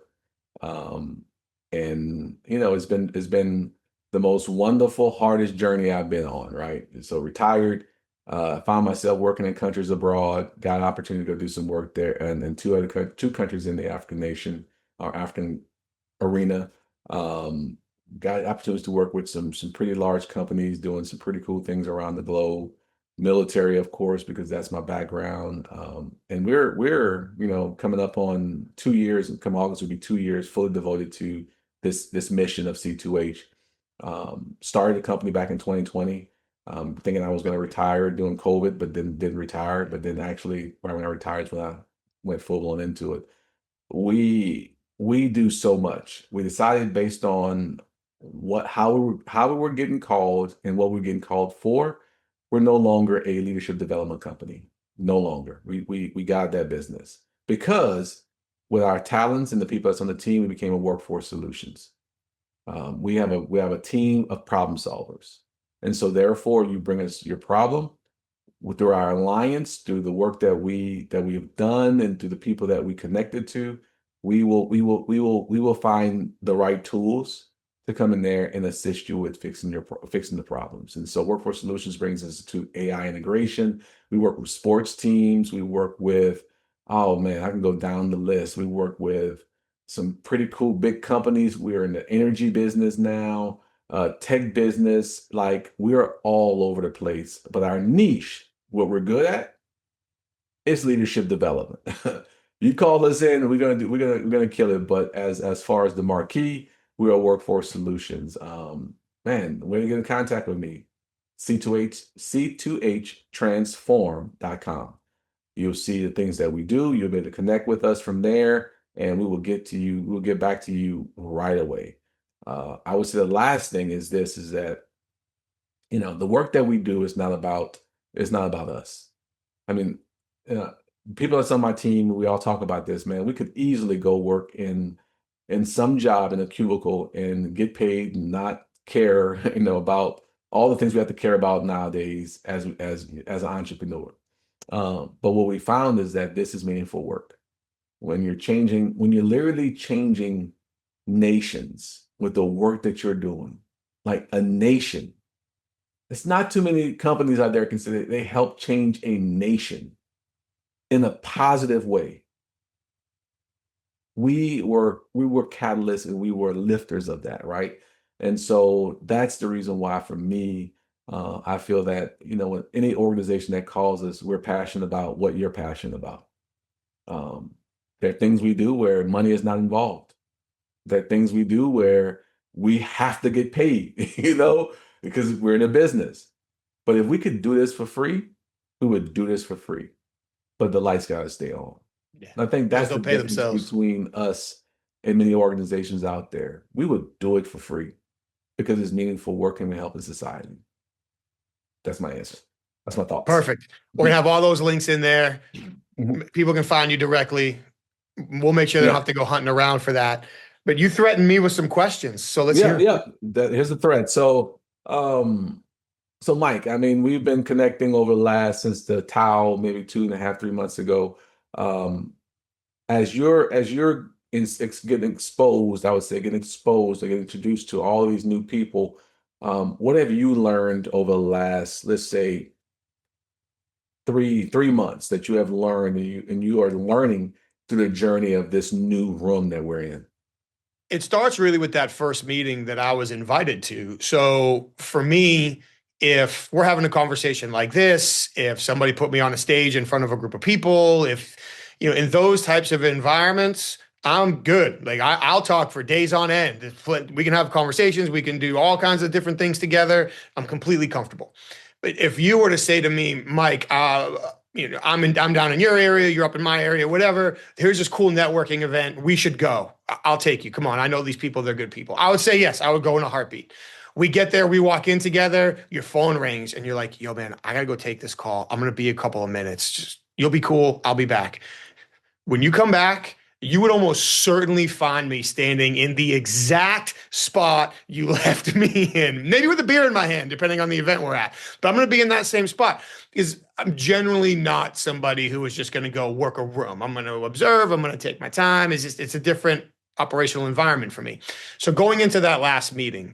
And it's been the most wonderful, hardest journey I've been on, right? So retired, found myself working in countries abroad, got an opportunity to go do some work there, and then two countries in the African nation or African arena. Got opportunities to work with some pretty large companies doing some pretty cool things around the globe. Military, of course, because that's my background. And we're coming up on 2 years, and come August will be 2 years fully devoted to this mission of C2H. Started the company back in 2020, thinking I was going to retire during COVID, but then didn't retire. But then actually, right when I retired is when I went full blown into it. We do so much. We decided based on how we were getting called and what we're getting called for. We're no longer a leadership development company. No longer. We got that business because with our talents and the people that's on the team, we became a workforce solutions. We have a team of problem solvers, and so therefore, you bring us your problem through our alliance, through the work that we've done, and through the people that we connected to. We will find the right tools to come in there and assist you with fixing the problems. And so Workforce Solutions brings us to AI integration. We work with sports teams. We work with, oh man, I can go down the list. We work with some pretty cool big companies. We're in the energy business now, tech business. Like, we're all over the place. But our niche, what we're good at, is leadership development. You call us in, we're gonna kill it. But as far as the marquee, we are Workforce Solutions. Man, when you get in contact with me, C2H transform.com. You'll see the things that we do. You'll be able to connect with us from there, and we will get to you. We'll get back to you right away. I would say the last thing is this: is that the work that we do is not about us. I mean, uh, people that's on my team, we all talk about this, man. We could easily go work in some job in a cubicle and get paid and not care, about all the things we have to care about nowadays as an entrepreneur. But what we found is that this is meaningful work. When you're literally changing nations with the work that you're doing, like a nation. It's not too many companies out there consider they help change a nation in a positive way. We were catalysts and we were lifters of that, right? And so that's the reason why, for me, I feel that when any organization that calls us, we're passionate about what you're passionate about. There are things we do where money is not involved. There are things we do where we have to get paid, because we're in a business. But if we could do this for free, we would do this for free. But the lights got to stay on. Yeah. And I think that's the difference between us and many organizations out there. We would do it for free because it's meaningful work and we help in society. That's my answer. That's my thoughts. Perfect. We're going to have all those links in there. People can find you directly. We'll make sure they don't have to go hunting around for that. But you threatened me with some questions, so let's hear. Yeah. Here's the thread. So, Mike, I mean, we've been connecting since the TAO, maybe 2.5, 3 months ago. As you're getting exposed, I would say, getting introduced to all of these new people. What have you learned over the last, let's say, three months that you have learned, and you are learning through the journey of this new room that we're in? It starts really with that first meeting that I was invited to. So for me, if we're having a conversation like this, if somebody put me on a stage in front of a group of people, if, in those types of environments, I'm good. Like I'll talk for days on end. We can have conversations. We can do all kinds of different things together. I'm completely comfortable. But if you were to say to me, Mike, I'm down in your area, you're up in my area, whatever. Here's this cool networking event. We should go. I'll take you. Come on. I know these people. They're good people. I would say yes. I would go in a heartbeat. We get there. We walk in together. Your phone rings and you're like, yo, man, I got to go take this call. I'm going to be a couple of minutes. You'll be cool. I'll be back. When you come back, you would almost certainly find me standing in the exact spot you left me in, maybe with a beer in my hand, depending on the event we're at. But I'm going to be in that same spot because I'm generally not somebody who is just going to go work a room. I'm going to observe. I'm going to take my time. It's a different operational environment for me. So going into that last meeting,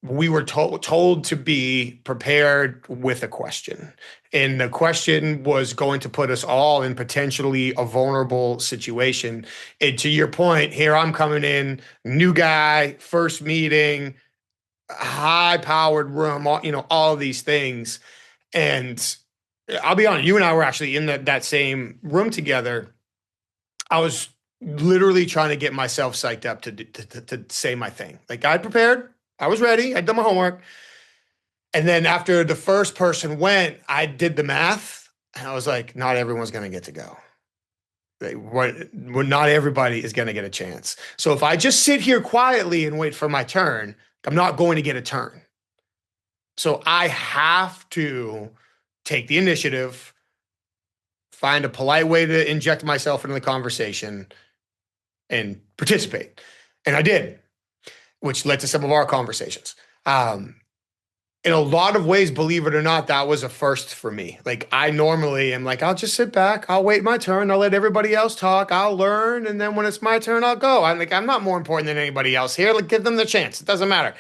we were told to be prepared with a question. And the question was going to put us all in potentially a vulnerable situation. And to your point, here I'm coming in, new guy, first meeting, high-powered room, all of these things. And I'll be honest, you and I were actually in that same room together. I was literally trying to get myself psyched up to say my thing. Like I prepared. I was ready. I'd done my homework. And then after the first person went, I did the math. And I was like, not everyone's going to get to go. Not everybody is going to get a chance. So if I just sit here quietly and wait for my turn, I'm not going to get a turn. So I have to take the initiative, find a polite way to inject myself into the conversation and participate. And I did, which led to some of our conversations. In a lot of ways, believe it or not, that was a first for me. Like I normally am like, I'll just sit back, I'll wait my turn, I'll let everybody else talk, I'll learn, and then when it's my turn, I'll go. I'm like, I'm not more important than anybody else here. Like, give them the chance. It doesn't matter.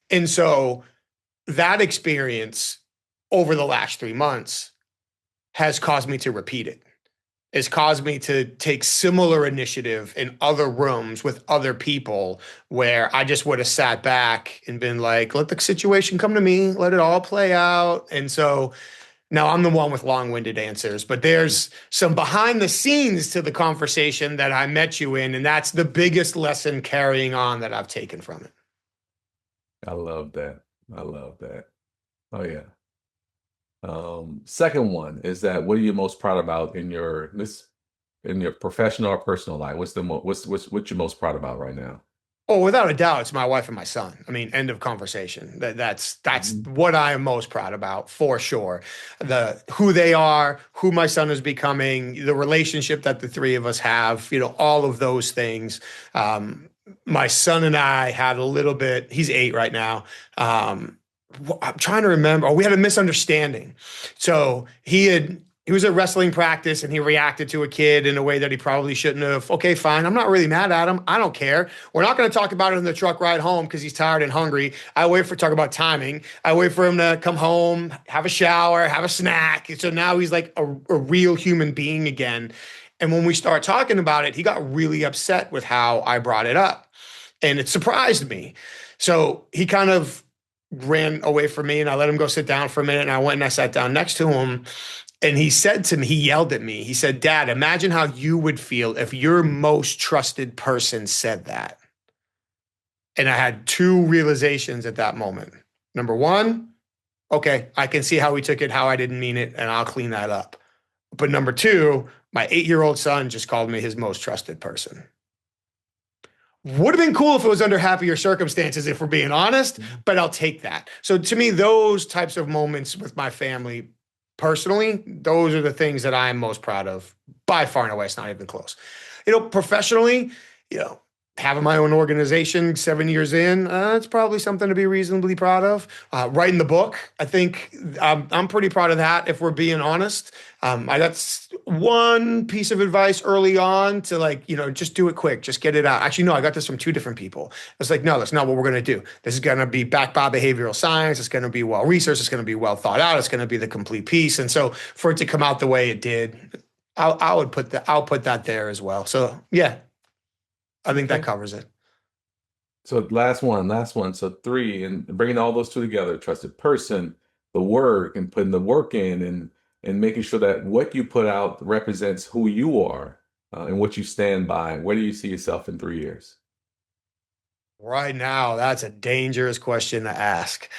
And so that experience over the last 3 months has caused me to repeat it. It's caused me to take similar initiative in other rooms with other people where I just would have sat back and been like, let the situation come to me, let it all play out. And so now I'm the one with long-winded answers, but there's some behind the scenes to the conversation that I met you in, and that's the biggest lesson carrying on that I've taken from it. I love that. I love that. Oh yeah. Second one is that what are you most proud about in your professional or personal life? What you're most proud about right now? Oh, without a doubt, it's my wife and my son. I mean, end of conversation. That's what I am most proud about for sure. Who they are, who my son is becoming, the relationship that the three of us have, all of those things. My son and I had a little bit, he's 8 right now. I'm trying to remember. Oh, we had a misunderstanding. So he was at wrestling practice and he reacted to a kid in a way that he probably shouldn't have. Okay, fine. I'm not really mad at him. I don't care. We're not going to talk about it in the truck ride home because he's tired and hungry. I wait for talk about timing. I wait for him to come home, have a shower, have a snack. So now he's like a real human being again. And when we start talking about it, he got really upset with how I brought it up. And it surprised me. So he kind of ran away from me and I let him go sit down for a minute. And I went and I sat down next to him. And he said to me, he yelled at me. He said, Dad, imagine how you would feel if your most trusted person said that. And I had 2 realizations at that moment. Number one, okay, I can see how he took it, how I didn't mean it, and I'll clean that up. But number 2, my 8-year-old son just called me his most trusted person. Would have been cool if it was under happier circumstances, if we're being honest, but I'll take that. So to me, those types of moments with my family, personally, those are the things that I'm most proud of. By far and away, it's not even close. Professionally, having my own organization 7 years in, it's probably something to be reasonably proud of. Writing the book, I think I'm pretty proud of that, if we're being honest. I got one piece of advice early on to just do it quick, just get it out. Actually, no, I got this from 2 different people. It's like, no, that's not what we're going to do. This is going to be backed by behavioral science. It's going to be well-researched. It's going to be well thought out. It's going to be the complete piece. And so for it to come out the way it did, I'll put that there as well. So yeah, I think that covers it. So last one. So 3, and bringing all those 2 together: trusted person, the work, and putting the work in, and making sure that what you put out represents who you are and what you stand by. Where do you see yourself in 3 years? Right now, that's a dangerous question to ask.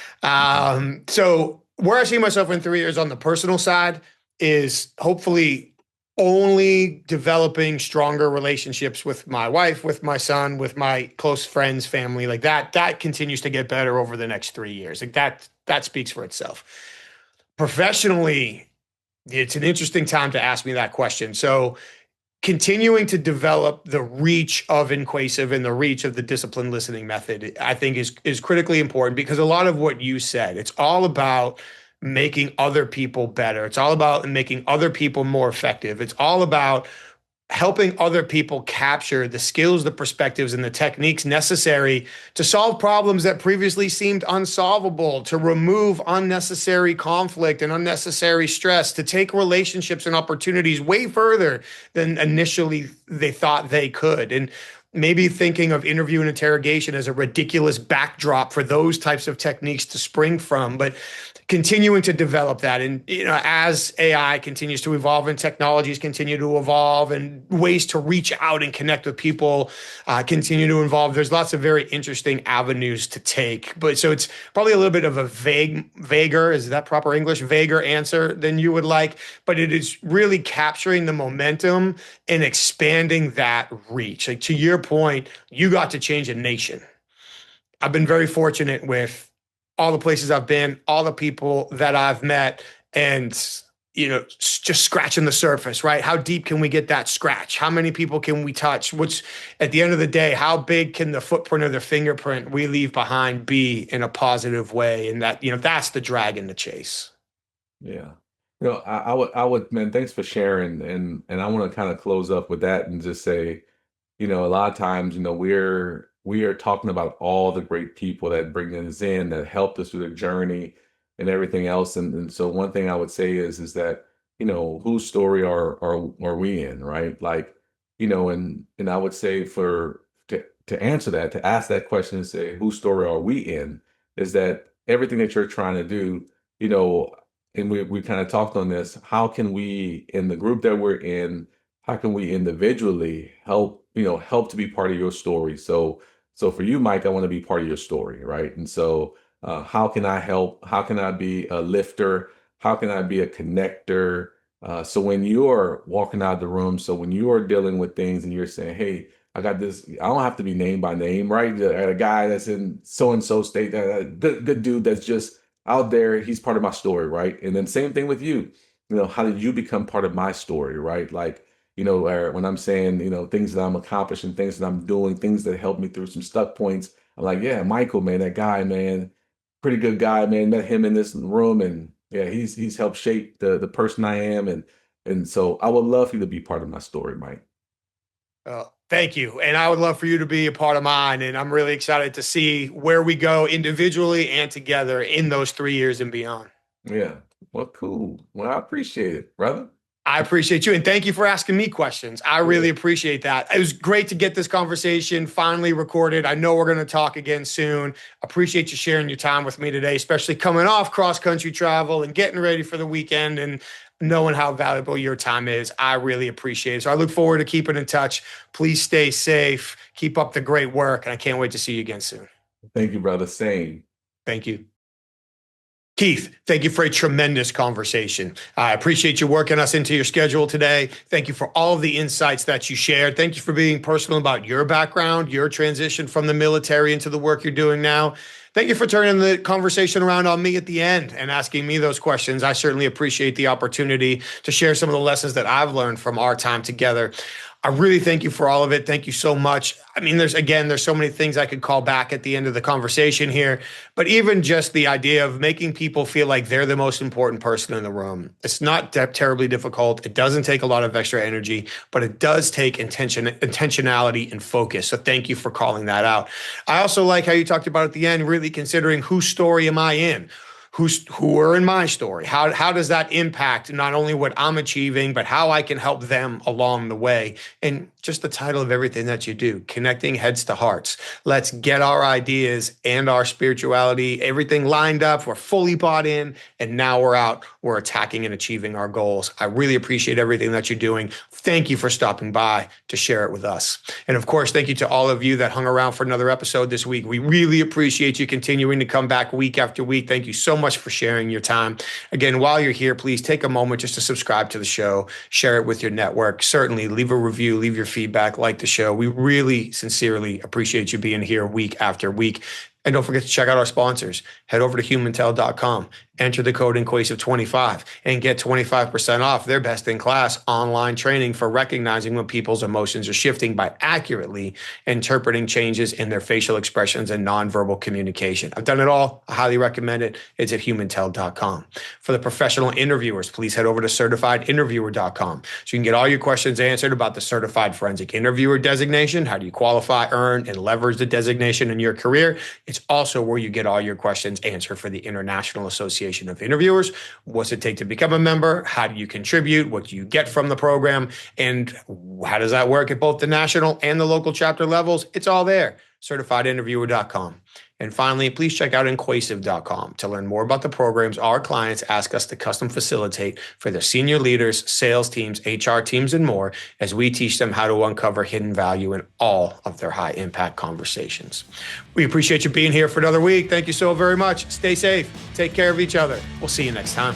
So where I see myself in 3 years on the personal side is hopefully only developing stronger relationships with my wife, with my son, with my close friends, family. Like that continues to get better over the next 3 years. Like that speaks for itself. Professionally, it's an interesting time to ask me that question. So continuing to develop the reach of Inquasive and the reach of the disciplined listening method, I think is critically important, because a lot of what you said, it's all about making other people better. It's all about making other people more effective. It's all about helping other people capture the skills, the perspectives, and the techniques necessary to solve problems that previously seemed unsolvable, to remove unnecessary conflict and unnecessary stress, to take relationships and opportunities way further than initially they thought they could. And maybe thinking of interview and interrogation as a ridiculous backdrop for those types of techniques to spring from, but continuing to develop that. And as AI continues to evolve and technologies continue to evolve and ways to reach out and connect with people continue to evolve, there's lots of very interesting avenues to take. But so it's probably a little bit of a vaguer, is that proper English? Vaguer answer than you would like, but it is really capturing the momentum and expanding that reach. Like, to your point, you got to change a nation. I've been very fortunate with all the places I've been, all the people that I've met. And, just scratching the surface, right? How deep can we get that scratch? How many people can we touch? Which, at the end of the day, how big can the footprint or the fingerprint we leave behind be in a positive way? And that, that's the dragon to chase. Yeah. I would, man, thanks for sharing. And I want to kind of close up with that and just say, a lot of times, we are talking about all the great people that bring us in, that helped us through the journey and everything else. And so one thing I would say is that, whose story are we in, right? Like, and I would say to answer that, to ask that question and say, whose story are we in, is that everything that you're trying to do, you know, and we kind of talked on this, how can we, in the group that we're in, how can we individually help to be part of your story? So for you, Mike, I want to be part of your story, right? And so how can I help? How can I be a lifter? How can I be a connector? So when you're walking out of the room, so when you are dealing with things and you're saying, hey, I got this, I don't have to be named by name, right? I got a guy that's in so-and-so state, good dude that's just out there, he's part of my story, right? And then same thing with you. How did you become part of my story, right? Like, or when I'm saying, things that I'm accomplishing, things that I'm doing, things that helped me through some stuck points. I'm like, yeah, Michael, man, that guy, man, pretty good guy, man. Met him in this room, and yeah, he's helped shape the person I am, and so I would love for you to be part of my story, Mike. Thank you. And I would love for you to be a part of mine. And I'm really excited to see where we go individually and together in those 3 years and beyond. Yeah. Well, cool. Well, I appreciate it, brother. I appreciate you. And thank you for asking me questions. I really appreciate that. It was great to get this conversation finally recorded. I know we're going to talk again soon. Appreciate you sharing your time with me today, especially coming off cross-country travel and getting ready for the weekend and knowing how valuable your time is. I really appreciate it. So I look forward to keeping in touch. Please stay safe. Keep up the great work. And I can't wait to see you again soon. Thank you, brother. Same. Thank you. Keith, thank you for a tremendous conversation. I appreciate you working us into your schedule today. Thank you for all of the insights that you shared. Thank you for being personal about your background, your transition from the military into the work you're doing now. Thank you for turning the conversation around on me at the end and asking me those questions. I certainly appreciate the opportunity to share some of the lessons that I've learned from our time together. I really thank you for all of it. Thank you so much. I mean, there's so many things I could call back at the end of the conversation here, but even just the idea of making people feel like they're the most important person in the room. It's not terribly difficult. It doesn't take a lot of extra energy, but it does take intentionality and focus. So thank you for calling that out. I also like how you talked about at the end, really considering whose story am I in? Who are in my story? How does that impact not only what I'm achieving, but how I can help them along the way? And just the title of everything that you do, connecting heads to hearts. Let's get our ideas and our spirituality, everything lined up. We're fully bought in, and now we're out. We're attacking and achieving our goals. I really appreciate everything that you're doing. Thank you for stopping by to share it with us. And of course, thank you to all of you that hung around for another episode this week. We really appreciate you continuing to come back week after week. Thank you so much for sharing your time. Again, while you're here, please take a moment just to subscribe to the show, share it with your network. Certainly leave a review, leave your feedback, like the show. We really sincerely appreciate you being here week after week. And don't forget to check out our sponsors. Head over to humantel.com, enter the code INQUASIVE25 and get 25% off their best-in-class online training for recognizing when people's emotions are shifting by accurately interpreting changes in their facial expressions and nonverbal communication. I've done it all. I highly recommend it. It's at humantel.com. For the professional interviewers, please head over to certifiedinterviewer.com so you can get all your questions answered about the Certified Forensic Interviewer designation. How do you qualify, earn, and leverage the designation in your career? It's also where you get all your questions answered for the International Association of Interviewers. What's it take to become a member? How do you contribute? What do you get from the program? And how does that work at both the national and the local chapter levels? It's all there. CertifiedInterviewer.com. And finally, please check out INQUASIVE.com to learn more about the programs our clients ask us to custom facilitate for their senior leaders, sales teams, HR teams, and more as we teach them how to uncover hidden value in all of their high impact conversations. We appreciate you being here for another week. Thank you so very much. Stay safe. Take care of each other. We'll see you next time.